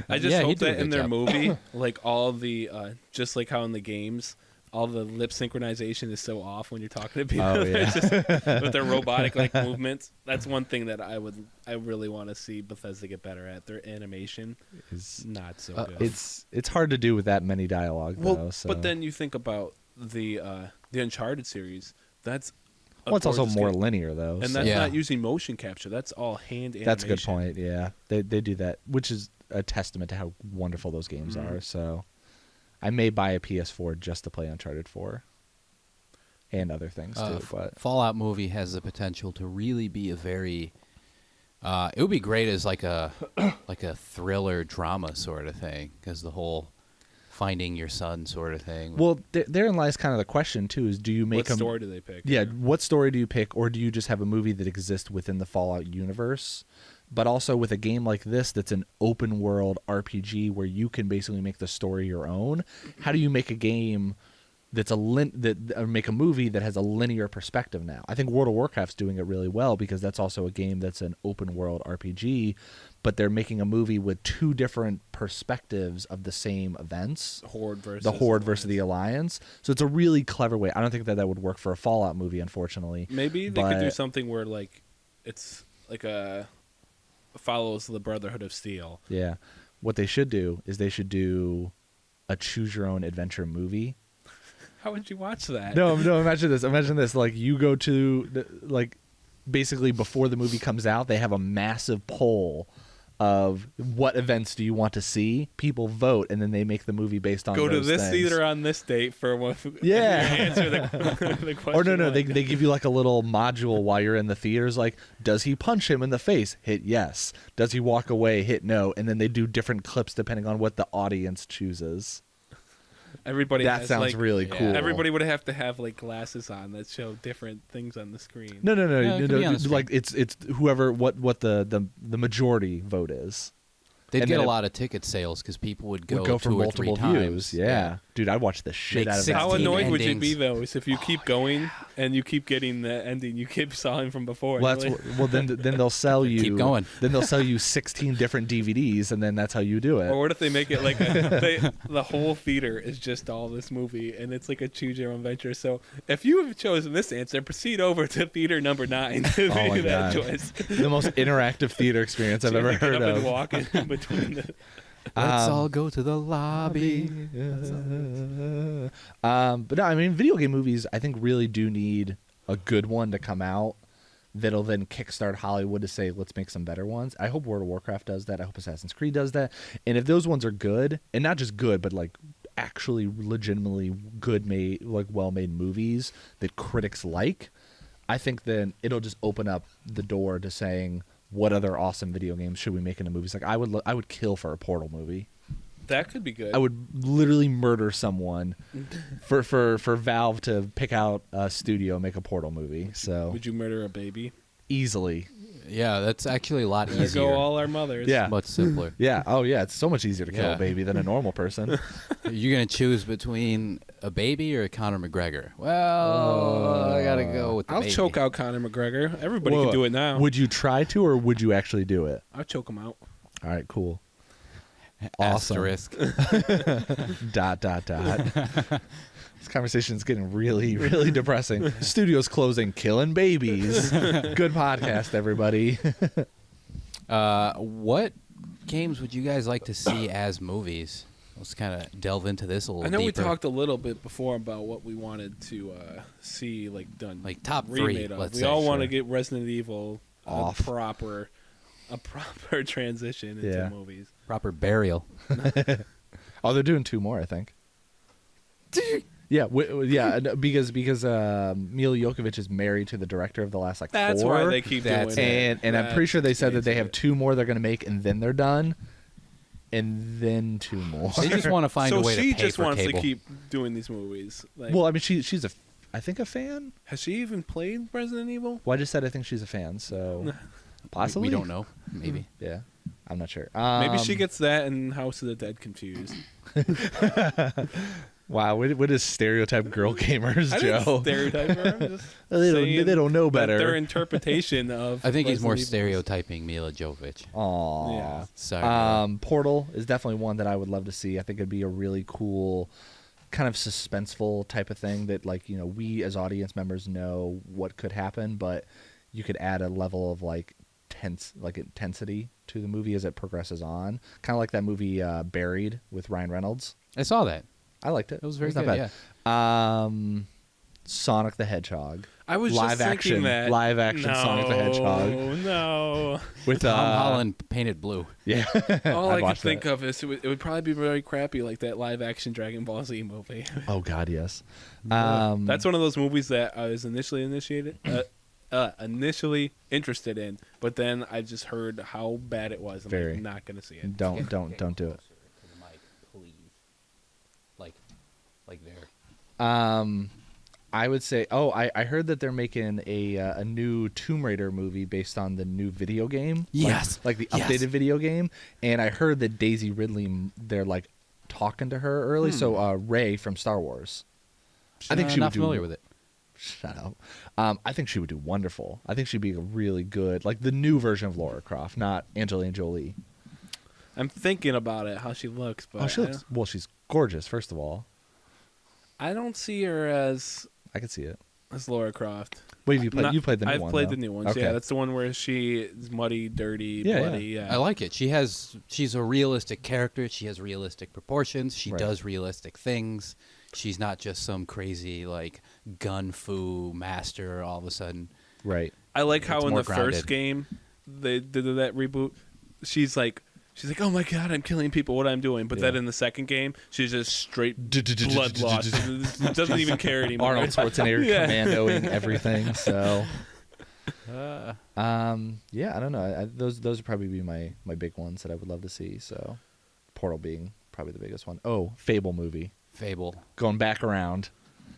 I just Yeah, he hope did a that in good their job. movie, like all the, just like how in the games, all the lip synchronization is so off when you're talking to people. Oh, yeah. It's just, with their robotic like movements. That's one thing that I really want to see Bethesda get better at. Their animation Is not so good. it's hard to do with that many dialogue well, though. So. but then you think about the Uncharted series. That's a well, it's also gorgeous more game. linear though. And so- that's Yeah. not using motion capture. That's all hand animation. That's a good point. Yeah, they do that, which is a testament to how wonderful those games Mhm. are. So, I may buy a PS4 just to play Uncharted 4 and other things too. But Fallout movie has the potential to really be a very. It would be great as like a thriller drama sort of thing, because the whole finding your son sort of thing. well, therein lies kind of the question too: is do you make What story do they pick? Yeah, what story do you pick, or do you just have a movie that exists within the Fallout universe? But also with a game like this that's an open world RPG where you can basically make the story your own. How do you make a game that's make a movie that has a linear perspective now? I think World of Warcraft's doing it really well because that's also a game that's an open world RPG, but they're making a movie with two different perspectives of the same events. The Horde versus The Alliance. So it's a really clever way. I don't think that would work for a Fallout movie, unfortunately. Maybe they could do but- something where like it's like follows the Brotherhood of Steel. Yeah. What they should do is they should do a choose your own adventure movie. How would you watch that? No, imagine this. Imagine this. Like you go to basically before the movie comes out, they have a massive poll of what events do you want to see. People vote, and then they make the movie based on Go to those this things. theater on this date for one. Yeah. Answer the question. Or no, like they give you like a little module while you're in the theaters. Like, does he punch him in the face? Hit yes. Does he walk away? Hit no. And then they do different clips depending on what the audience chooses. everybody. That has, sounds like, really yeah. cool. Everybody would have to have like glasses on that show different things on the screen. No. Yeah, it could be on the screen. Like it's whoever what the majority vote is. They'd and get then a it- lot of ticket sales because people would Would go for 2 or multiple 3 views. times. Yeah. Dude, I'd watch the shit Make out of that. 16 How annoyed would you endings. be though? Is if you keep going and you keep getting the ending you keep sawing from before. Well, You're that's well then they'll sell you. Keep going. Then they'll sell you 16 different DVDs, and then that's how you do it. Or what if they make it like the whole theater is just all this movie, and it's like a choose your own venture. So if you have chosen this answer, proceed over to theater number 9 to Oh my make that God. choice. The most interactive theater experience I've So you ever have to heard get up of. and walk in between the. Let's Um, all go to the lobby. But no, I mean, video game movies, I think, really do need a good one to come out that'll then kickstart Hollywood to say, let's make some better ones. I hope World of Warcraft does that. I hope Assassin's Creed does that. And if those ones are good, and not just good, but like actually legitimately good made, like well-made movies that critics like, I think then it'll just open up the door to saying, what other awesome video games should we make into movies? Like I would kill for a Portal movie. That could be good. I would literally murder someone for Valve to pick out a studio and make a Portal movie. So Would you murder a baby? easily, Yeah, that's actually a lot There easier. go all our mothers. Yeah. Much simpler. yeah. Oh yeah, it's so much easier to kill Yeah. a baby than a normal person. You're going to choose between a baby or a Conor McGregor. Well, I got to go with the I'll baby. choke out Conor McGregor. Everybody Whoa, can do it now. Would you try to, or would you actually do it? I'll choke him out. All right, cool. Awesome. Asterisk. Dot. This conversation is getting really, really depressing. Studio's closing, killing babies. Good podcast, everybody. What games would you guys like to see as movies? Let's kind of delve into this a little I know deeper. we talked a little bit before about what we wanted to see like done, Like top 3, remade of. let's we say, all want to sure. get Resident Evil Off. a proper a proper transition into Yeah. movies. Proper burial. Oh, they're doing 2 more, I think. Yeah, because Mila Jokovic is married to the director of the last That's 4. why they keep That's doing it. And I'm pretty sure they said that they have That's 2 more they're going to make, and then they're done, and then 2 more. They just want to find so a way to she pay just for wants cable. to keep doing these movies. Like, Well, I mean, she's I think a fan. has she even played Resident Evil? Well, I just said I think she's a fan, so possibly We don't know. Maybe. Yeah, I'm not sure. Maybe she gets that and House of the Dead confused. Wow, what is stereotype girl gamers, I didn't Joe? stereotype her. I'm just They don't know saying that better. Their interpretation of I think he's more Resident Evil. stereotyping Mila Jovovich. Aw. Yeah. Sorry. Portal is definitely one that I would love to see. I think it'd be a really cool, kind of suspenseful type of thing that, like, you know, we as audience members know what could happen, but you could add a level of intensity to the movie as it progresses on. Kind of like that movie Buried with Ryan Reynolds. I saw that. I liked it. It was very not good. bad. Sonic the Hedgehog. I was live just action, thinking that. live action Sonic the Hedgehog No. with Tom Holland painted blue. Yeah, All I'd I could watch think that. of is it would probably be very crappy, like that live action Dragon Ball Z movie. Oh God, yes. That's one of those movies that I was initially interested in, but then I just heard how bad it was. I'm Very. like, not gonna see it. Don't do it. To the mic, please. Like there. I would say. Oh, I heard that they're making a new Tomb Raider movie based on the new video game. Yes. like the Yes. updated video game. And I heard that Daisy Ridley, they're like talking to her early. So Rey from Star Wars. I think she not would familiar do, with it. Shut up. I think she would do wonderful. I think she'd be a really good, like the new version of Lara Croft, not Angelina Jolie. I'm thinking about it, how she looks, but She's gorgeous. First of all, I don't see her as I could see it. Lara Croft. What have you played? You played the new I've one. played though. the new ones. Okay. Yeah, that's the one where she is muddy, dirty, Yeah, bloody. Yeah. I like it. She's a realistic character. She has realistic proportions. She Right. does realistic things. She's not just some crazy like gun fu master all of a sudden. Right. I like how It's in more the first grounded. game they did that reboot. She's like, oh my god, I'm killing people. What I'm doing, but then Yeah. in the second game, she's just straight blood loss. Doesn't even care anymore. Arnold Schwarzenegger Yeah. commandoing everything. So, yeah, I don't know. Those would probably be my big ones that I would love to see. So, Portal being probably the biggest one. Oh, Fable movie. Fable. Going back around.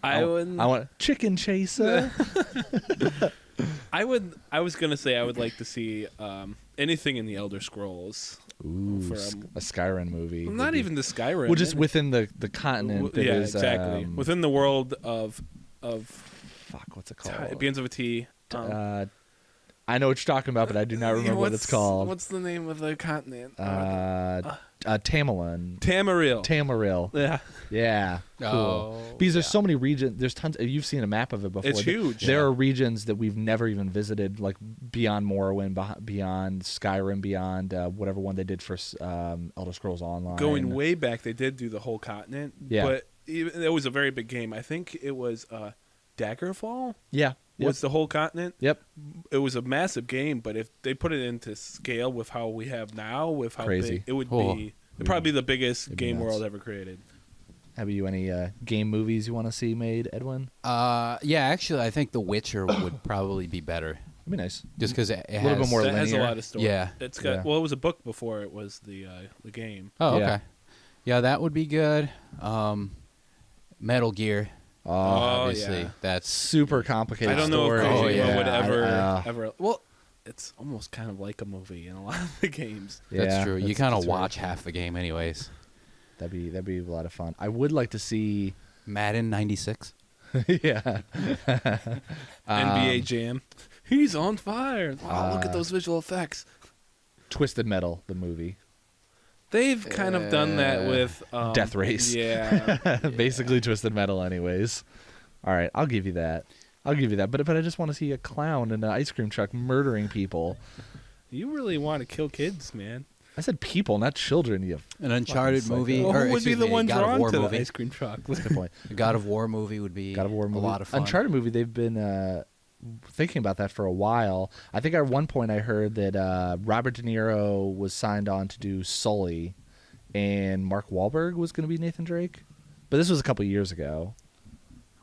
I would. I want Chicken Chaser. I was gonna say I would like to see anything in the Elder Scrolls. Ooh, For, a Skyrim movie. Not would be- even the Skyrim. Well, just within the continent. That yeah, is, exactly. Within the world of fuck, what's it called? it begins with a T. I know what you're talking about, but I do not remember what it's called. What's the name of the continent? Tamerlane. Tamarill. Tamaril. Yeah. Yeah. Cool. Oh, Because there's so many regions. There's tons. You've seen a map of it before. It's huge. There are regions that we've never even visited, like beyond Morrowind, beyond Skyrim, beyond whatever one they did for Elder Scrolls Online. Going way back, they did do the whole continent. Yeah. But it was a very big game. I think it was Daggerfall Yeah. Yep. was the whole continent. Yep. It was a massive game, but if they put it into scale with how we have now, with how Crazy. big, it would Oh. be it'd probably be the biggest It'd be game nuts. world ever created. Have you any game movies you want to see made, Edwin? Yeah, actually, I think The Witcher would probably be better, That'd be nice. just because it A has little bit more That has a linear. lot of story. Yeah. It's got Yeah. well, it was a book before it was the game. Oh, Yeah. okay. Yeah, that would be good. Metal Gear, Oh, obviously. yeah. That's super complicated. I don't know if story. Oh, Kojima yeah. would ever I- ever. Well, it's almost kind of like a movie in a lot of the games. that's yeah, true. You that's- kind of that's very watch true. half the game, anyways. That'd be a lot of fun. I would like to see. Madden '96. Yeah. NBA Jam. He's on fire. Wow, look at uh, those visual effects. Twisted Metal, the movie. They've kind of done that with Death Race. Yeah. Basically Twisted Metal, anyways. All right, I'll give you that. But I just want to see a clown in an ice cream truck murdering people. You really want to kill kids, man. I said people, not children. You An Uncharted Fucking movie. psycho. Well, or, who would be excuse the me, one God of drawn War to movie. the ice cream truck? Good point. A God of War movie would be God of War movie. a lot of fun. Uncharted movie. They've been thinking about that for a while. I think at one point I heard that Robert De Niro was signed on to do Sully, and Mark Wahlberg was going to be Nathan Drake. But this was a couple years ago.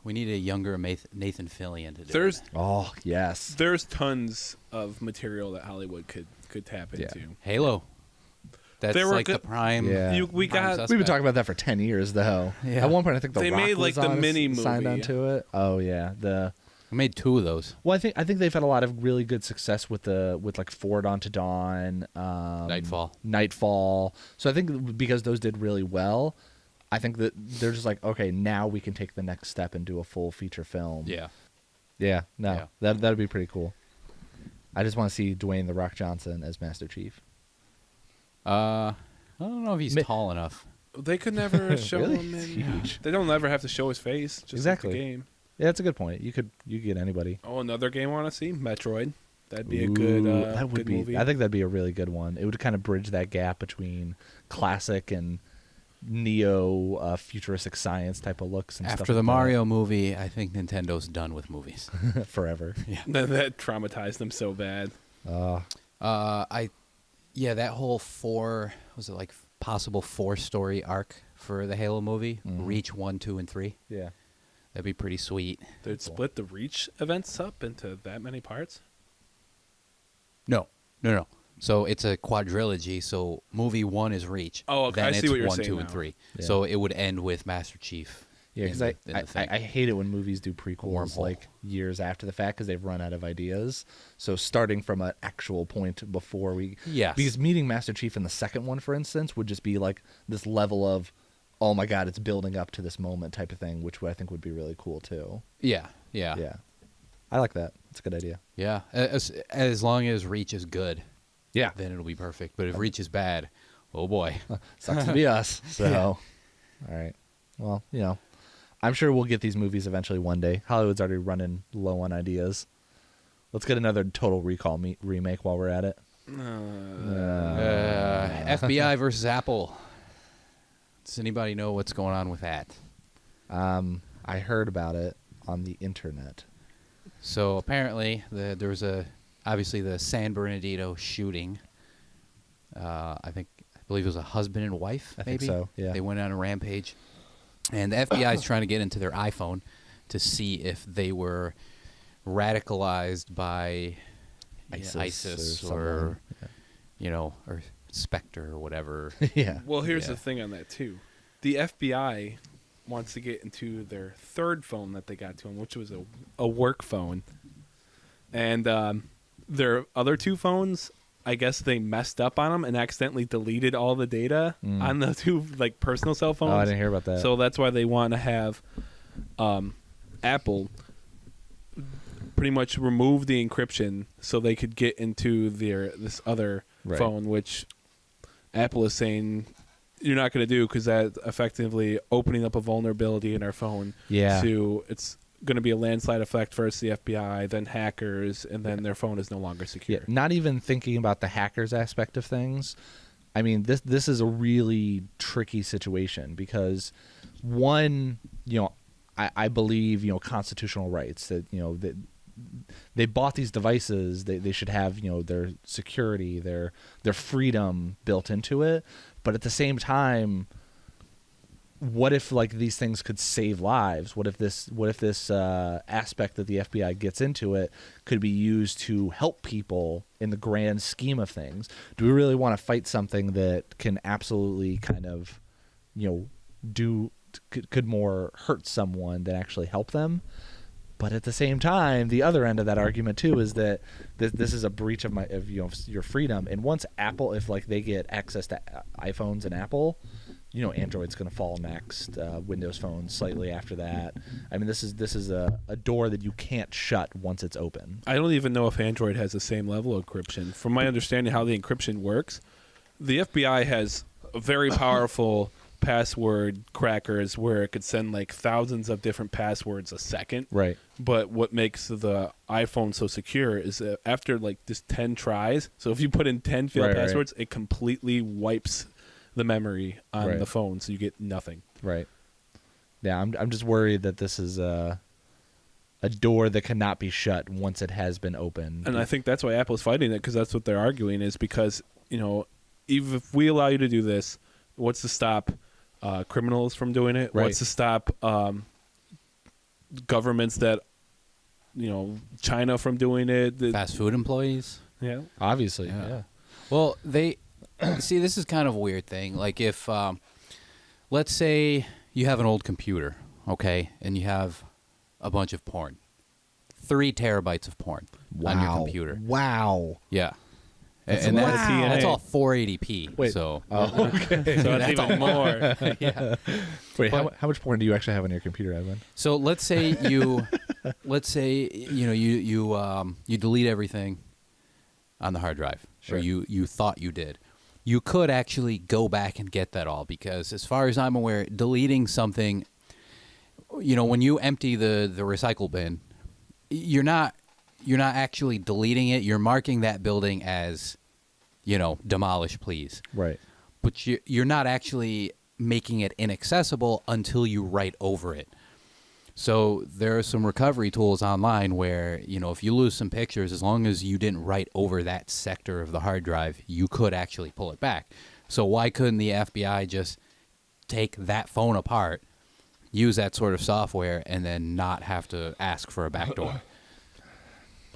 We need a younger Nathan Fillion to do There's it. Oh, yes. there's tons of material that Hollywood could tap into. Yeah. Halo. That's They were like the good- prime. Yeah. We prime got suspect. We've been talking about that for 10 years, though. Yeah. At one point, I think They Rock made, like, was the on mini signed movie. onto it. Oh, yeah. I made 2 of those. Well, I think they've had a lot of really good success with like Forward Onto Dawn, Nightfall. So I think because those did really well, I think that they're just like, okay, now we can take the next step and do a full feature film. Yeah. Yeah. No, Yeah. that'd be pretty cool. I just want to see Dwayne the Rock Johnson as Master Chief. I don't know if he's Mi- tall enough. They could never show Really? him in. Huge. They don't ever have to show his face. Just Exactly. like the game. Yeah, that's a good point. You could get anybody. Oh, another game I want to see, Metroid. That'd be a Ooh, good. that would good be. movie. I think that'd be a really good one. It would kind of bridge that gap between classic and neo futuristic science type of looks. And After stuff the like Mario movie, I think Nintendo's done with movies. that. Forever. that traumatized them so bad. That whole 4 was it like possible 4-story arc for the Halo movie, Mhm. Reach 1, 2, and 3. Yeah. That'd be pretty sweet. They'd split the Reach events up into that many parts. No. So it's a quadrilogy. So movie 1 is Reach. Oh, okay, Then I see it's what you're 1, saying 2, and now. 3. Yeah. So it would end with Master Chief. Yeah, because in the thing. I hate it when movies do prequels Wormhole. like years after the fact because they've run out of ideas. So starting from an actual point before we, Yes. because meeting Master Chief in the second one, for instance, would just be like this level of, oh my god, it's building up to this moment type of thing, which I think would be really cool too. Yeah. Yeah, I like that. It's a good idea. Yeah. As long as Reach is good, Yeah, then it'll be perfect. But if Reach is bad, oh boy. sucks to be us. So, Yeah. all right. Well, I'm sure we'll get these movies eventually one day. Hollywood's already running low on ideas. Let's get another Total Recall remake while we're at it. FBI versus Apple. Does anybody know what's going on with that? I heard about it on the internet. So apparently there was obviously the San Bernardino shooting. I believe it was a husband and wife. I maybe think so, yeah. They went on a rampage, and the FBI is trying to get into their iPhone to see if they were radicalized by ISIS or someone. or Spectre or whatever. Yeah. Well, here's Yeah. the thing on that too. The FBI wants to get into their third phone that they got to them, which was a work phone, and their other 2 phones, I guess they messed up on them and accidentally deleted all the data on the 2 like personal cell phones. Oh, I didn't hear about that. So that's why they want to have Apple pretty much remove the encryption so they could get into this other Right. phone, which Apple is saying you're not going to do because that effectively opening up a vulnerability in our phone. Yeah. To it's going to be a landslide effect. First the FBI, then hackers, and then their phone is no longer secure. Yeah, not even thinking about the hackers aspect of things. I mean, this is a really tricky situation because one, I believe, constitutional rights that, that they bought these devices, they should have, their security, their freedom built into it. But at the same time, what if like these things could save lives? What if this aspect that the FBI gets into it could be used to help people in the grand scheme of things? Do we really want to fight something that can absolutely kind of, could more hurt someone than actually help them? But at the same time, the other end of that argument too is that this is a breach of your freedom. And once Apple, if like they get access to iPhones and Apple, Android's going to fall next. Windows Phone slightly after that. I mean, this is a door that you can't shut once it's open. I don't even know if Android has the same level of encryption. From my understanding how the encryption works, the FBI has a very powerful password crackers where it could send like thousands of different passwords a second. Right. But what makes the iPhone so secure is that after like just 10 tries, so if you put in 10 failed passwords, it completely wipes the memory on the phone, so you get nothing. Right. Yeah, I'm just worried that this is a a door that cannot be shut once it has been opened. And I think that's why Apple's fighting it, because that's what they're arguing, is because, even if we allow you to do this, what's to stop criminals from doing it? Right. What's to stop governments that, China from doing it? Fast food employees. Yeah. Obviously, Yeah. yeah. Well, they see. This is kind of a weird thing. Like if, let's say you have an old computer, okay, and you have a bunch of porn, 3 terabytes of porn on your computer. Wow. Yeah. That's and a lot of TNA. that's all 480p. Wait. So Oh, okay. So that's even more. yeah. Wait, But- how much porn do you actually have on your computer, Evan? So let's say you you delete everything on the hard drive, Sure. or you thought you did. You could actually go back and get that all, because as far as I'm aware, deleting something, when you empty the recycle bin, you're not actually deleting it. You're marking that building as, demolish, please. Right. But you're not actually making it inaccessible until you write over it. So there are some recovery tools online where, if you lose some pictures, as long as you didn't write over that sector of the hard drive, you could actually pull it back. So why couldn't the FBI just take that phone apart, use that sort of software, and then not have to ask for a backdoor?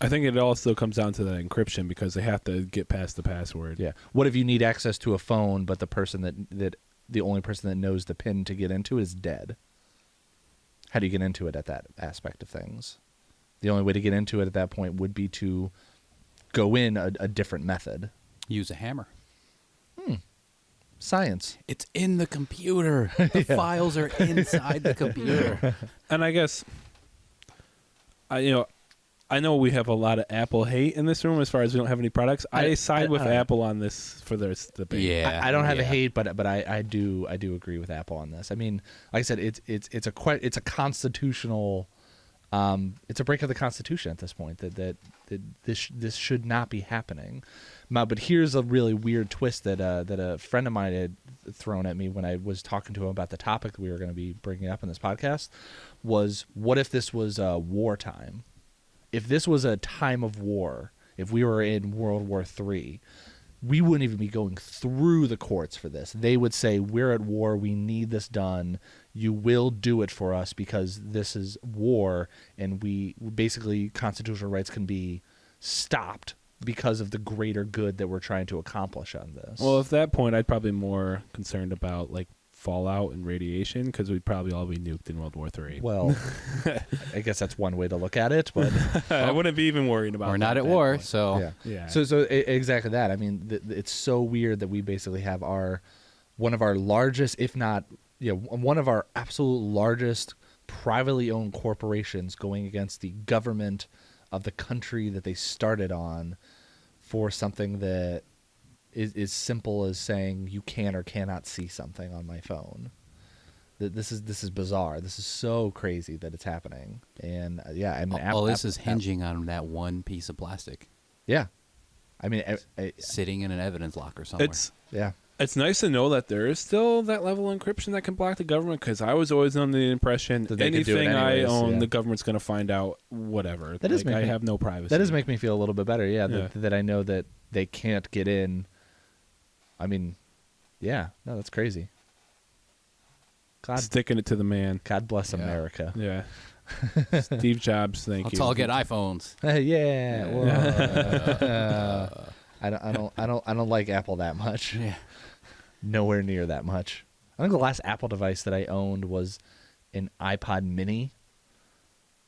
I think it also comes down to the encryption, because they have to get past the password. Yeah. What if you need access to a phone, but the person that the only person that knows the PIN to get into it is dead? How do you get into it at that aspect of things? The only way to get into it at that point would be to go in a different method. Use a hammer. Science. It's in the computer. The files are inside the computer. And I guess, I know we have a lot of Apple hate in this room as far as we don't have any products. I side with Apple on this for this debate. Yeah. I don't have a yeah. hate, but I do agree with Apple on this. I mean, like I said, it's a constitutional, it's a break of the Constitution at this point that this should not be happening. But here's a really weird twist that a friend of mine had thrown at me when I was talking to him about the topic that we were going to be bringing up in this podcast. Was what if this was wartime? If this was a time of war, if we were in World War III, we wouldn't even be going through the courts for this. They would say, we're at war, we need this done, you will do it for us because this is war, and we basically, constitutional rights can be stopped because of the greater good that we're trying to accomplish on this. Well, at that point, I'd probably be more concerned about fallout and radiation, because we'd probably all be nuked in World War III. Well, I guess that's one way to look at it, but I wouldn't be even worried about. We're that not at that war, point. so Yeah. So exactly that. I mean, it's so weird that we basically have one of our largest, if not, one of our absolute largest privately owned corporations going against the government of the country that they started on for something that is simple as saying you can or cannot see something on my phone. This is bizarre. This is so crazy that it's happening. And I mean, all this is hinging on that one piece of plastic Yeah, I mean, sitting in an evidence locker somewhere. It's nice to know that there is still that level of encryption that can block the government, because I was always under the impression That they could do it anything I anyways, own, yeah. the government's going to find out. Whatever. That does make I me- have no privacy. that does make me feel a little bit better. Yeah, Yeah. that I know that they can't get in. I mean, yeah, no, that's crazy. Sticking it to the man. God bless Yeah. America. Yeah. Steve Jobs, thank Let's you. all get iPhones. Yeah. Whoa. I don't like Apple that much. Yeah. Nowhere near that much. I think the last Apple device that I owned was an iPod Mini.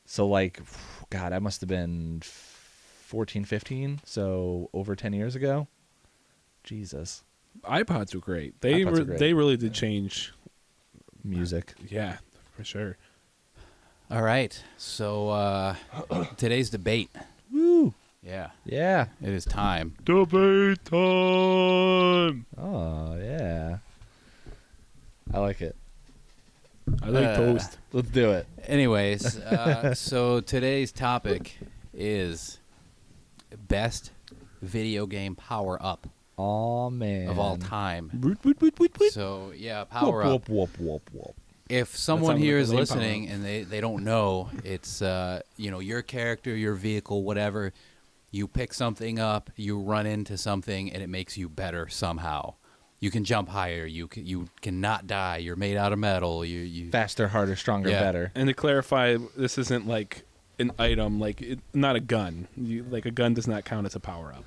So God, I must have been 14, 15, so over 10 years ago. Jesus. iPods were great. They iPods are great. They really did change. Music. Yeah, for sure. All right. So today's debate. Woo. Yeah. Yeah. It is time. Debate time. Oh, yeah. I like it. I like toast. Let's do it. Anyways, so today's topic is best video game power up Oh, man. of all time. Woot, woot, woot, woot, woot. So yeah, power up. Whoop, whoop, whoop, whoop. if someone sounds here like a is lame listening power-up. and they don't know, it's your character, your vehicle, whatever. You pick something up, you run into something, and it makes you better somehow. You can jump higher. You cannot die. You're made out of metal. You Faster, harder, stronger, Yeah. better. And to clarify, this isn't like an item, not a gun. Like a gun does not count as a power up.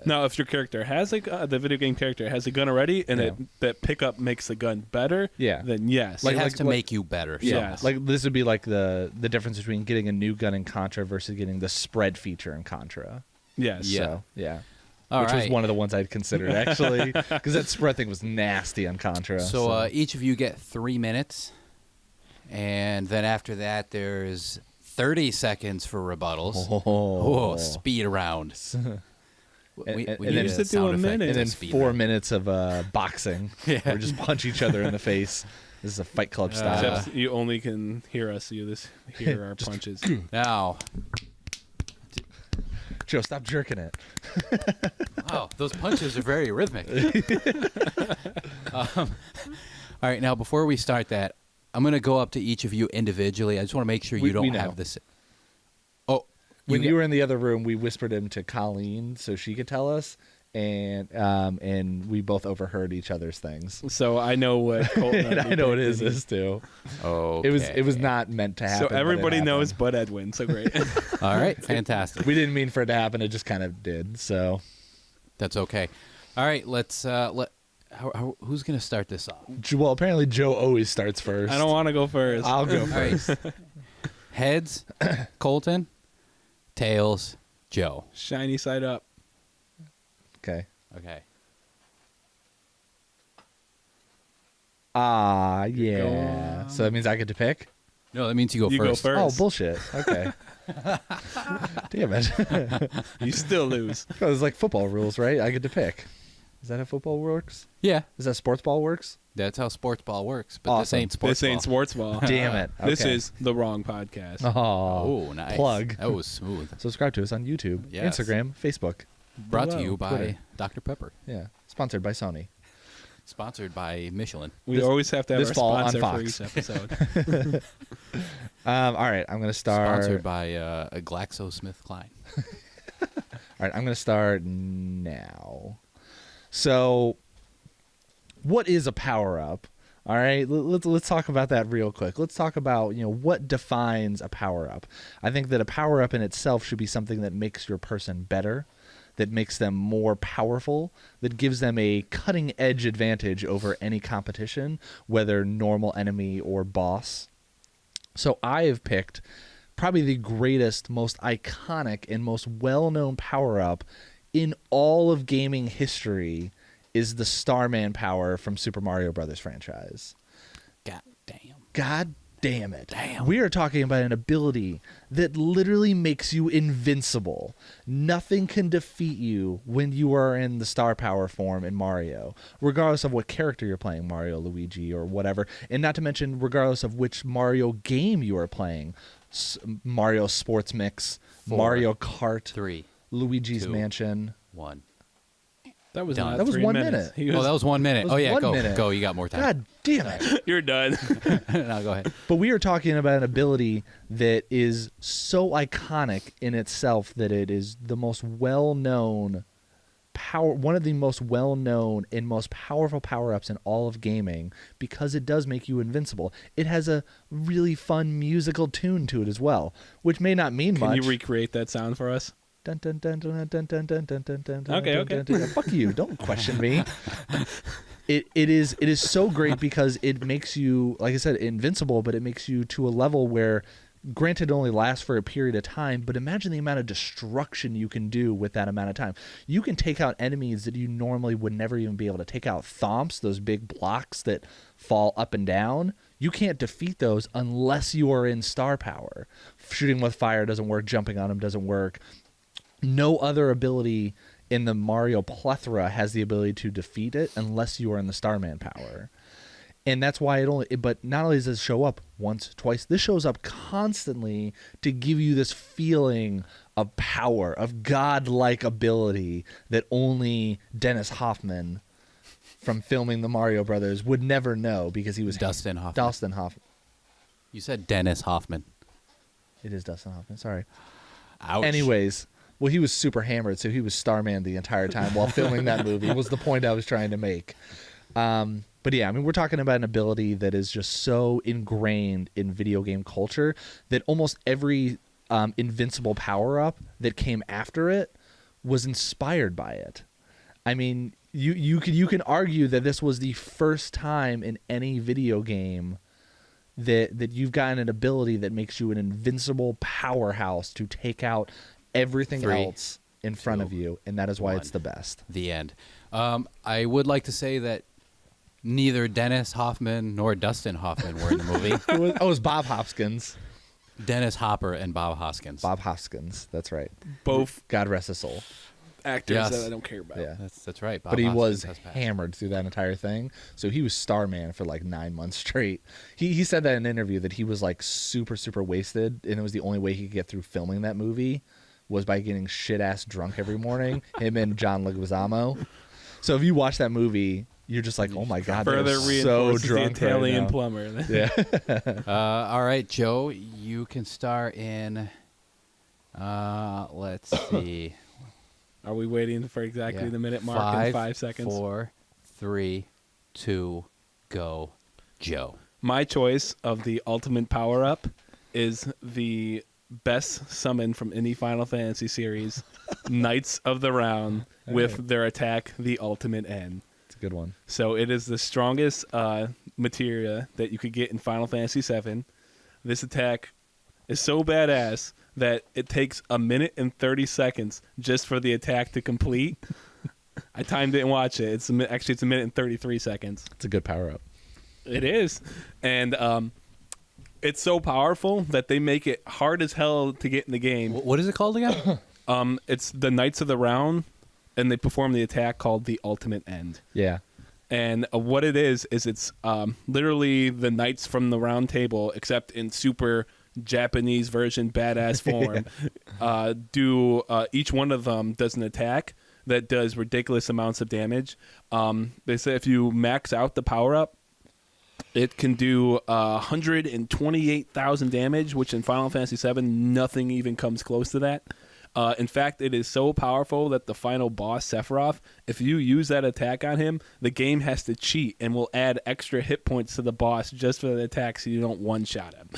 Now, if your character has the video game character has a gun already, and that pickup makes the gun better, Yeah. then yes. it has to make you better. Yeah. somehow. Yes. Like this would be like the difference between getting a new gun in Contra versus getting the spread feature in Contra. yes. Yeah. So, yeah. All Which was right. one of the ones I'd considered, actually. Because that spread thing was nasty on Contra. So each of you get 3 minutes, and then after that, there's 30 seconds for rebuttals. Oh, speed around. And We then need just to do sound a effect minute. and to then speed 4 round. minutes of boxing. Yeah. Where we just punch each other in the face. This is a Fight Club style. Except you only can hear us. You hear our punches. Now, Joe, stop jerking it. wow, those punches are very rhythmic. All right, now before we start that, I'm going to go up to each of you individually. I just want to make sure We you don't know. have this. Oh, When you you were in the other room, we whispered him to Colleen so she could tell us, and we both overheard each other's things. So I know what Colton And I know what his is too. okay. It was not meant to happen. So but it everybody knows happened. Bud Edwin. So great. All right, fantastic. We didn't mean for it to happen. It just kind of did. So That's okay. All right, let's who's going to start this off? well, apparently Joe always starts first. I don't want to go first. I'll go All right. first. Heads, Colton. Tails, Joe. Shiny side up. Okay. Okay. Yeah. So that means I get to pick? No, that means you go You go first. first. Oh, bullshit. Okay. Damn it. You still lose. Well, it's like football rules, right? I get to pick. Is that how football works? Yeah, Is that sports ball works? that's how sports ball works. But this Awesome. ain't sports This ain't ball. sports ball. Damn it. This Okay. is the wrong podcast. Oh, Oh, nice. Plug. That was smooth. Subscribe to us on YouTube, Yes. Instagram, Facebook. Brought to Hello, you by Twitter. Dr. Pepper. Yeah. Sponsored by Sony. Sponsored by Michelin. We This- always have to have this our fall on sponsor for Fox. each episode. All right. I'm going to start. Sponsored by a GlaxoSmithKline. All right. I'm going to start now. So, what is a power up? All right, let's talk about that real quick. Let's talk about what defines a power up. I think that a power up in itself should be something that makes your person better, that makes them more powerful, that gives them a cutting edge advantage over any competition, whether normal enemy or boss. So I have picked probably the greatest, most iconic, and most well-known power up in all of gaming history is the Starman power from Super Mario Brothers franchise. God damn. God damn it. Damn. We are talking about an ability that literally makes you invincible. Nothing can defeat you when you are in the star power form in Mario, regardless of what character you're playing, Mario, Luigi, or whatever. And not to mention, regardless of which Mario game you are playing. Mario Sports Mix, 4, Mario Kart, 3, Two. Mansion. Mansion. 1. That was Done. not That was 3 1 minutes. minute. He Oh, was- that was 1 minute. That was Oh, yeah, 1 go. minute. Go. You got more time. God damn it. You're done. No, go ahead. But we are talking about an ability that is so iconic in itself that it is the most well-known one of the most well-known and most powerful power-ups in all of gaming because it does make you invincible. It has a really fun musical tune to it as well, which may not mean Can much. you recreate that sound for us? Dun, dun, dun, dun, dun, dun, dun, dun, dun, dun, Okay, dun, okay. dun, dun. Fuck you! Don't question me. It is so great because it makes you, like I said, invincible, but it makes you to a level where, granted, it only lasts for a period of time. But imagine the amount of destruction you can do with that amount of time. You can take out enemies that you normally would never even be able to take out. Thomps, those big blocks that fall up and down. You can't defeat those unless you are in star power. Shooting with fire doesn't work. Jumping on them doesn't work. No other ability in the Mario plethora has the ability to defeat it unless you are in the Starman power. And that's why but not only does it show up once, twice, this shows up constantly to give you this feeling of power, of godlike ability that only Dennis Hoffman from filming the Mario Brothers would never know because he was Dustin Hoffman. Dustin Hoffman. You said Dennis Hoffman. It is Dustin Hoffman. Sorry. Ouch. Anyways, well, he was super hammered, so he was Starman the entire time while filming that movie. Was the point I was trying to make. But yeah, I mean, we're talking about an ability that is just so ingrained in video game culture that almost every invincible power-up that came after it was inspired by it. I mean, you can argue that this was the first time in any video game that you've gotten an ability that makes you an invincible powerhouse to take out everything 3, else in front of you, and that is why it's the best. The end. I would like to say that neither Dennis Hoffman nor Dustin Hoffman were in the movie. It was Bob Hoskins. Dennis Hopper and Bob Hoskins. Bob Hoskins, that's right. Both God rest his soul. actors Yes. that I don't care about. Yeah. That's right. Bob But he Hoskins was has passed. hammered through that entire thing. So he was Starman for like 9 months straight. He said that in an interview that he was like super, super wasted, and it was the only way he could get through filming that movie was by getting shit-ass drunk every morning, him and John Leguizamo. So if you watch that movie, you're just like, oh my God, they're Further so reinforces drunk the Italian right now. plumber. Yeah. All right, Joe, you can star in. Let's see. Are we waiting for exactly Yeah. the minute mark in 5 seconds? 4, 3, 2, go, Joe. My choice of the ultimate power up is the best summon from any Final Fantasy series, Knights of the Round, with their attack, the Ultimate End. It's a good one. So it is the strongest materia that you could get in Final Fantasy VII. This attack is so badass that it takes 1 minute and 30 seconds just for the attack to complete. I timed it and watched it. It's 1 minute and 33 seconds. It's a good power-up. It is. And it's so powerful that they make it hard as hell to get in the game. What is it called again? It's the Knights of the Round, and they perform the attack called the Ultimate End. Yeah. And what it is it's literally the Knights from the Round Table, except in super Japanese version badass form. Each one of them does an attack that does ridiculous amounts of damage. They say if you max out the power up, it can do 128,000 damage, which in Final Fantasy VII, nothing even comes close to that. In fact, it is so powerful that the final boss, Sephiroth, if you use that attack on him, the game has to cheat and will add extra hit points to the boss just for the attack so you don't one-shot him.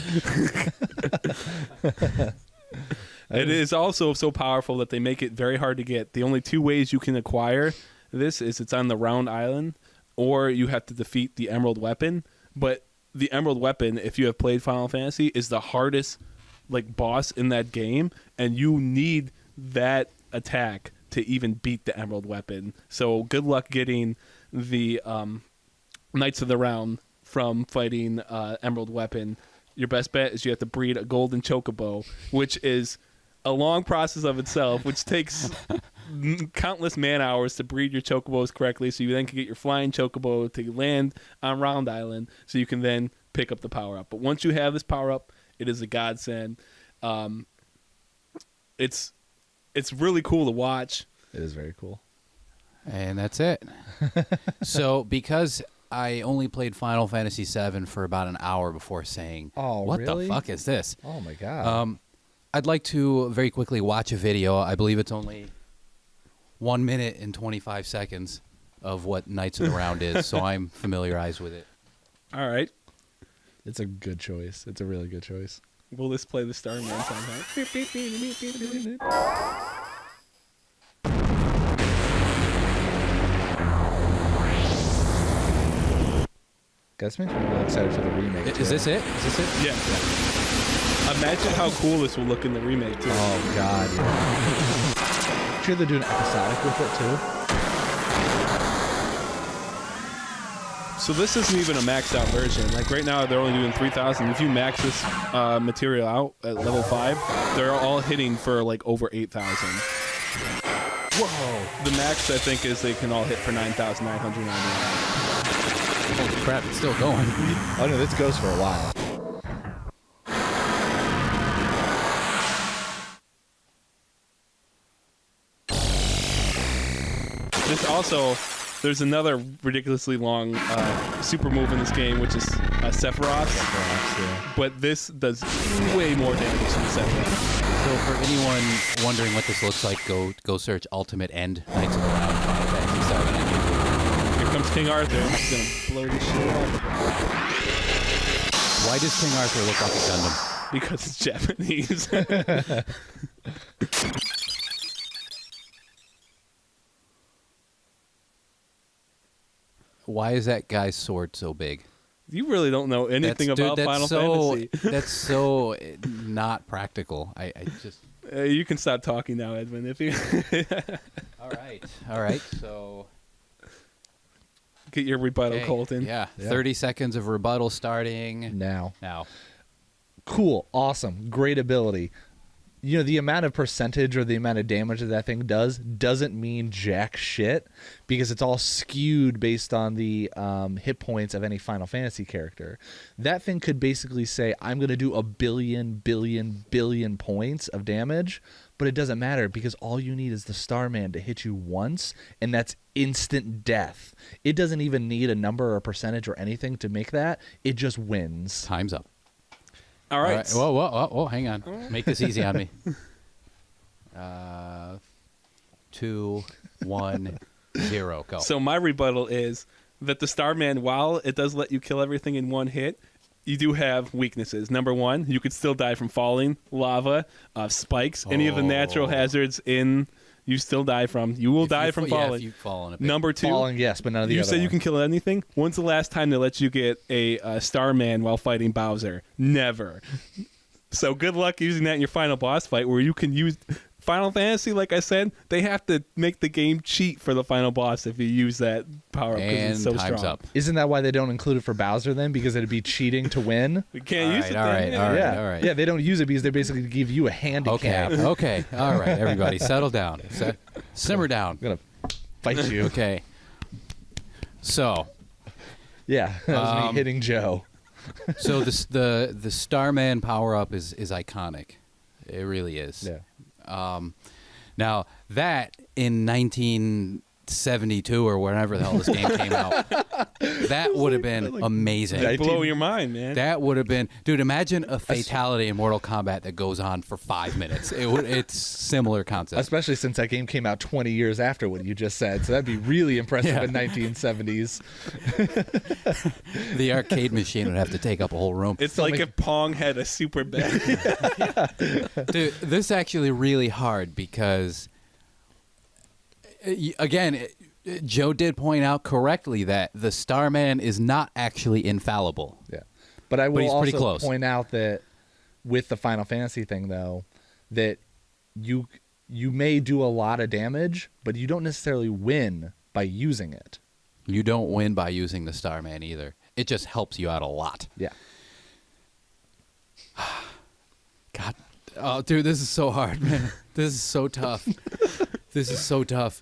It is also so powerful that they make it very hard to get. The only 2 ways you can acquire this is it's on the Round Island, or you have to defeat the Emerald Weapon. But the Emerald Weapon, if you have played Final Fantasy, is the hardest boss in that game, and you need that attack to even beat the Emerald Weapon. So good luck getting the Knights of the Round from fighting Emerald Weapon. Your best bet is you have to breed a golden chocobo, which is a long process of itself, which takes countless man hours to breed your chocobos correctly, so you then can get your flying chocobo to land on Round Island, so you can then pick up the power up. But once you have this power up, it is a godsend. It's really cool to watch. It is very cool. And that's it. So because I only played Final Fantasy VII for about an hour before saying, Oh, what really? the fuck is this? Oh my God. I'd like to very quickly watch a video. I believe it's only 1 minute and 25 seconds of what Knights of the Round is, so I'm familiarized with it. All right. It's a good choice. It's a really good choice. Will this play the Starman sometime? Guys, makes me really excited for the remake. Is too. this it? Is this it? Yeah. Imagine how cool this will look in the remake, too. Oh God. Yeah. Sure, they're doing episodic with it too. So this isn't even a maxed out version. Like right now, they're only doing 3,000. If you max this material out at level 5, they're all hitting for over 8,000. Whoa! The max, I think, is they can all hit for 9,999. Holy crap, it's still going. Oh no, this goes for a while. There's another ridiculously long super move in this game, which is Sephiroth. But this does way more damage than Sephiroth. So for anyone wondering what this looks like, go search Ultimate End Knights of the Round Final Fantasy VII on YouTube. Here comes King Arthur. He's gonna blow this shit up. Why does King Arthur look like a Gundam? Because it's Japanese. Why is that guy's sword so big? You really don't know anything about Final Fantasy. That's so not practical. I just. You can stop talking now, Edwin. If you All right. So get your rebuttal, okay, Colton. Yeah, 30 seconds of rebuttal starting Now. Cool. Awesome. Great ability. You know, the amount of percentage or the amount of damage that thing does doesn't mean jack shit because it's all skewed based on the hit points of any Final Fantasy character. That thing could basically say, I'm going to do 1 billion points of damage, but it doesn't matter because all you need is the Starman to hit you once, and that's instant death. It doesn't even need a number or a percentage or anything to make that. It just wins. Time's up. All right. Whoa, hang on. Make this easy on me. 2, 1, 0, go. So my rebuttal is that the Starman, while it does let you kill everything in one hit, you do have weaknesses. Number one, you could still die from falling, lava, spikes, any of the natural hazards you still die from. You will die from falling. Yeah, if you fall in a pit. Number two, Falling, yes, but none of the you other said you ones. can kill anything. When's the last time they let you get a Starman while fighting Bowser? Never. So good luck using that in your final boss fight where you can use Final Fantasy. Like I said, they have to make the game cheat for the final boss if you use that power up because And it's so time's strong. up. Isn't that why they don't include it for Bowser then? Because it'd be cheating to win? We can't use it. All right, then. all right. Yeah. Yeah, they don't use it because they basically give you a handicap. Okay. All right, everybody, settle down. Simmer down. I'm going to fight you. Okay. So, Yeah, that was me hitting Joe. so the Starman power up is iconic. It really is. Yeah. Now that in 1972 or whenever the hell this game came out, that would have been amazing. That'd blow your mind, man. That would have been, dude. Imagine a fatality in Mortal Kombat that goes on for 5 minutes. It's similar concept. Especially since that game came out 20 years after what you just said. So that'd be really impressive Yeah. in 1970s. The arcade machine would have to take up a whole room. It's like if Pong had a super bed. Dude, this is actually really hard because, again, Joe did point out correctly that the Starman is not actually infallible. Yeah. But I will he's pretty also close. point out that with the Final Fantasy thing, though, that you may do a lot of damage, but you don't necessarily win by using it. You don't win by using the Starman either. It just helps you out a lot. Yeah. God. Oh, dude, this is so hard, man. This is so tough. This is so tough.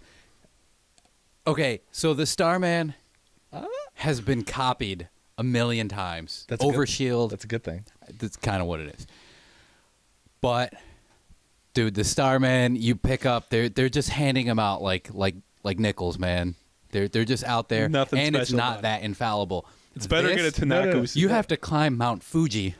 Okay, so the Starman has been copied a million times. That's Overshield. That's a good thing. That's kind of what it is. But, dude, the Starman you pick up, they're just handing them out like nickels, man. They're just out there, Nothing and it's special not about that infallible. It's better This- get a Tanaku. You have to climb Mount Fuji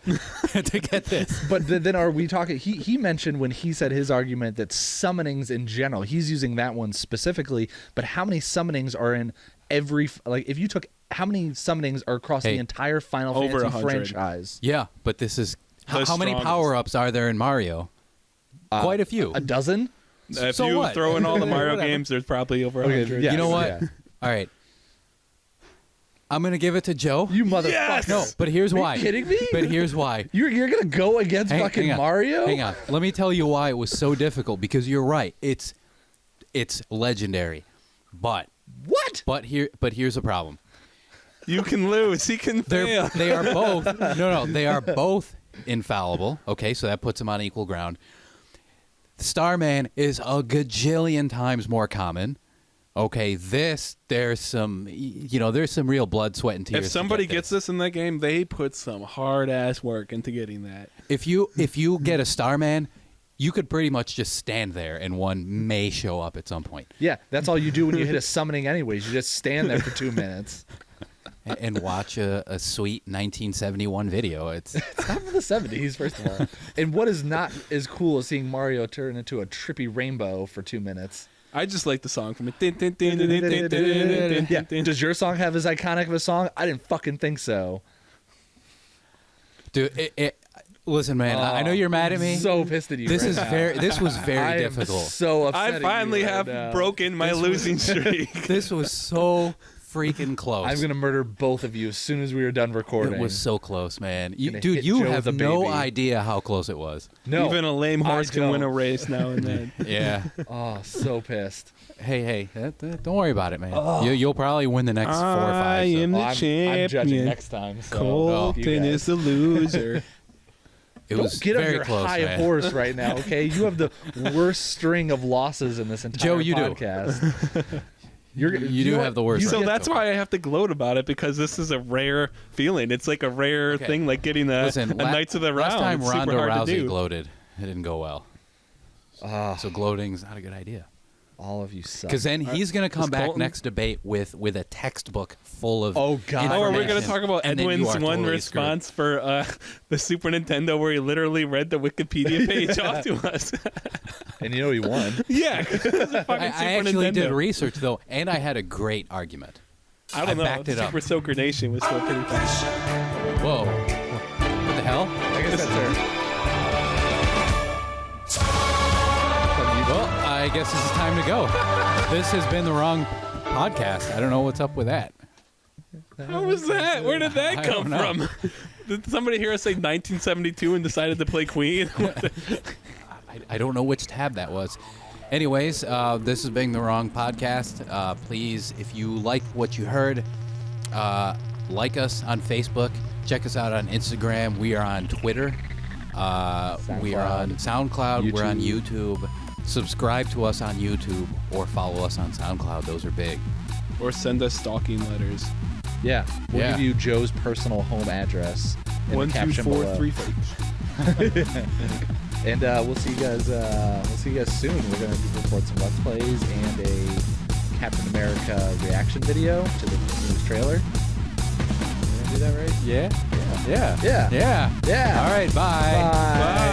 to get this. But then are we talking? He mentioned when he said his argument that summonings in general, he's using that one specifically. But how many summonings are in every? Like, if you took how many summonings are across the Hey, entire Final over Fantasy 100. franchise? Yeah, but this is how many strongest. power-ups are there in Mario? Quite a few. A dozen? If So you what? throw in all the Mario Whatever. games, there's probably over Okay, 100. yeah. You know what? Yeah. All right. I'm going to give it to Joe. You motherfucker! Yes! No, but here's why. Are you kidding me? But here's why. You're gonna go against fucking hang on. Mario? Hang on. Let me tell you why it was so difficult. Because you're right. It's legendary. But here's the problem. You can lose. He can fail. They are both. No. They are both infallible. Okay, so that puts them on equal ground. Starman is a gajillion times more common. Okay, there's some real blood, sweat, and tears. If somebody gets this in that game, they put some hard ass work into getting that. If you get a Starman, you could pretty much just stand there and one may show up at some point. Yeah, that's all you do when you hit a summoning anyways. You just stand there for 2 minutes. And watch a sweet 1971 video. It's It's not from the 70s, first of all. And what is not as cool as seeing Mario turn into a trippy rainbow for 2 minutes? I just like the song from it. Yeah. Does your song have as iconic of a song? I didn't fucking think so. dude. Listen, man. I know you're mad at me. So pissed at you. This right is now. This was very I am difficult. so upset. I at finally you right have now. broken my losing streak. This was so freaking close. I'm gonna murder both of you as soon as we are done recording. It was so close, man. Gonna Dude, hit you Joe have the no baby. idea how close it was. no. Even a lame horse I can win a don't. race now and then. Yeah. Oh, so pissed. Hey, don't worry about it, man. You'll probably win the next 4 or 5. I so. am the Well, I'm judging champion. next time. So Colton you guys- is the loser. It Don't was get on very your close, high man. horse right now, okay? You have the worst string of losses in this entire Joe, you do. podcast. You do have the worst So record. that's why I have to gloat about it, because this is a rare feeling. It's like a rare Okay. thing, like getting a Knights of the Round. Last time It's super Ronda hard to Rousey do. gloated, it didn't go well. So gloating's not a good idea. all of you suck. Because then he's going to come Is back Colton- next debate with a textbook full of Oh, God. Oh, are we going to information, talk about and then you Edwin's are one totally response for the Super Nintendo, where he literally read the Wikipedia page off to us? And you know he won. Yeah, 'cause it was a fucking I Super actually Nintendo. did research, though, and I had a great argument. I don't know. backed it up. Super Soaker Nation was still pretty fun. Whoa. What the hell? I guess that's her. Well, I guess this is time to go. This has been the wrong podcast. I don't know what's up with that. How was that? Where did that I come don't know. from? Did somebody hear us say 1972 and decided to play Queen? I don't know which tab that was. Anyways, this has been the wrong podcast. Please, if you liked what you heard, like us on Facebook. Check us out on Instagram. We are on Twitter. We are on SoundCloud. We're on YouTube. Subscribe to us on YouTube or follow us on SoundCloud. Those are big. Or send us stalking letters. Yeah. We'll Yeah. give you Joe's personal home address in 1, the 2, caption 4, below. 3, 5. And we'll see you guys. We'll see you guys soon. We're gonna record some Let's Plays and a Captain America reaction video to the news trailer. We're gonna do that, right? Yeah. Yeah. Yeah. Yeah. All right. Bye. Bye.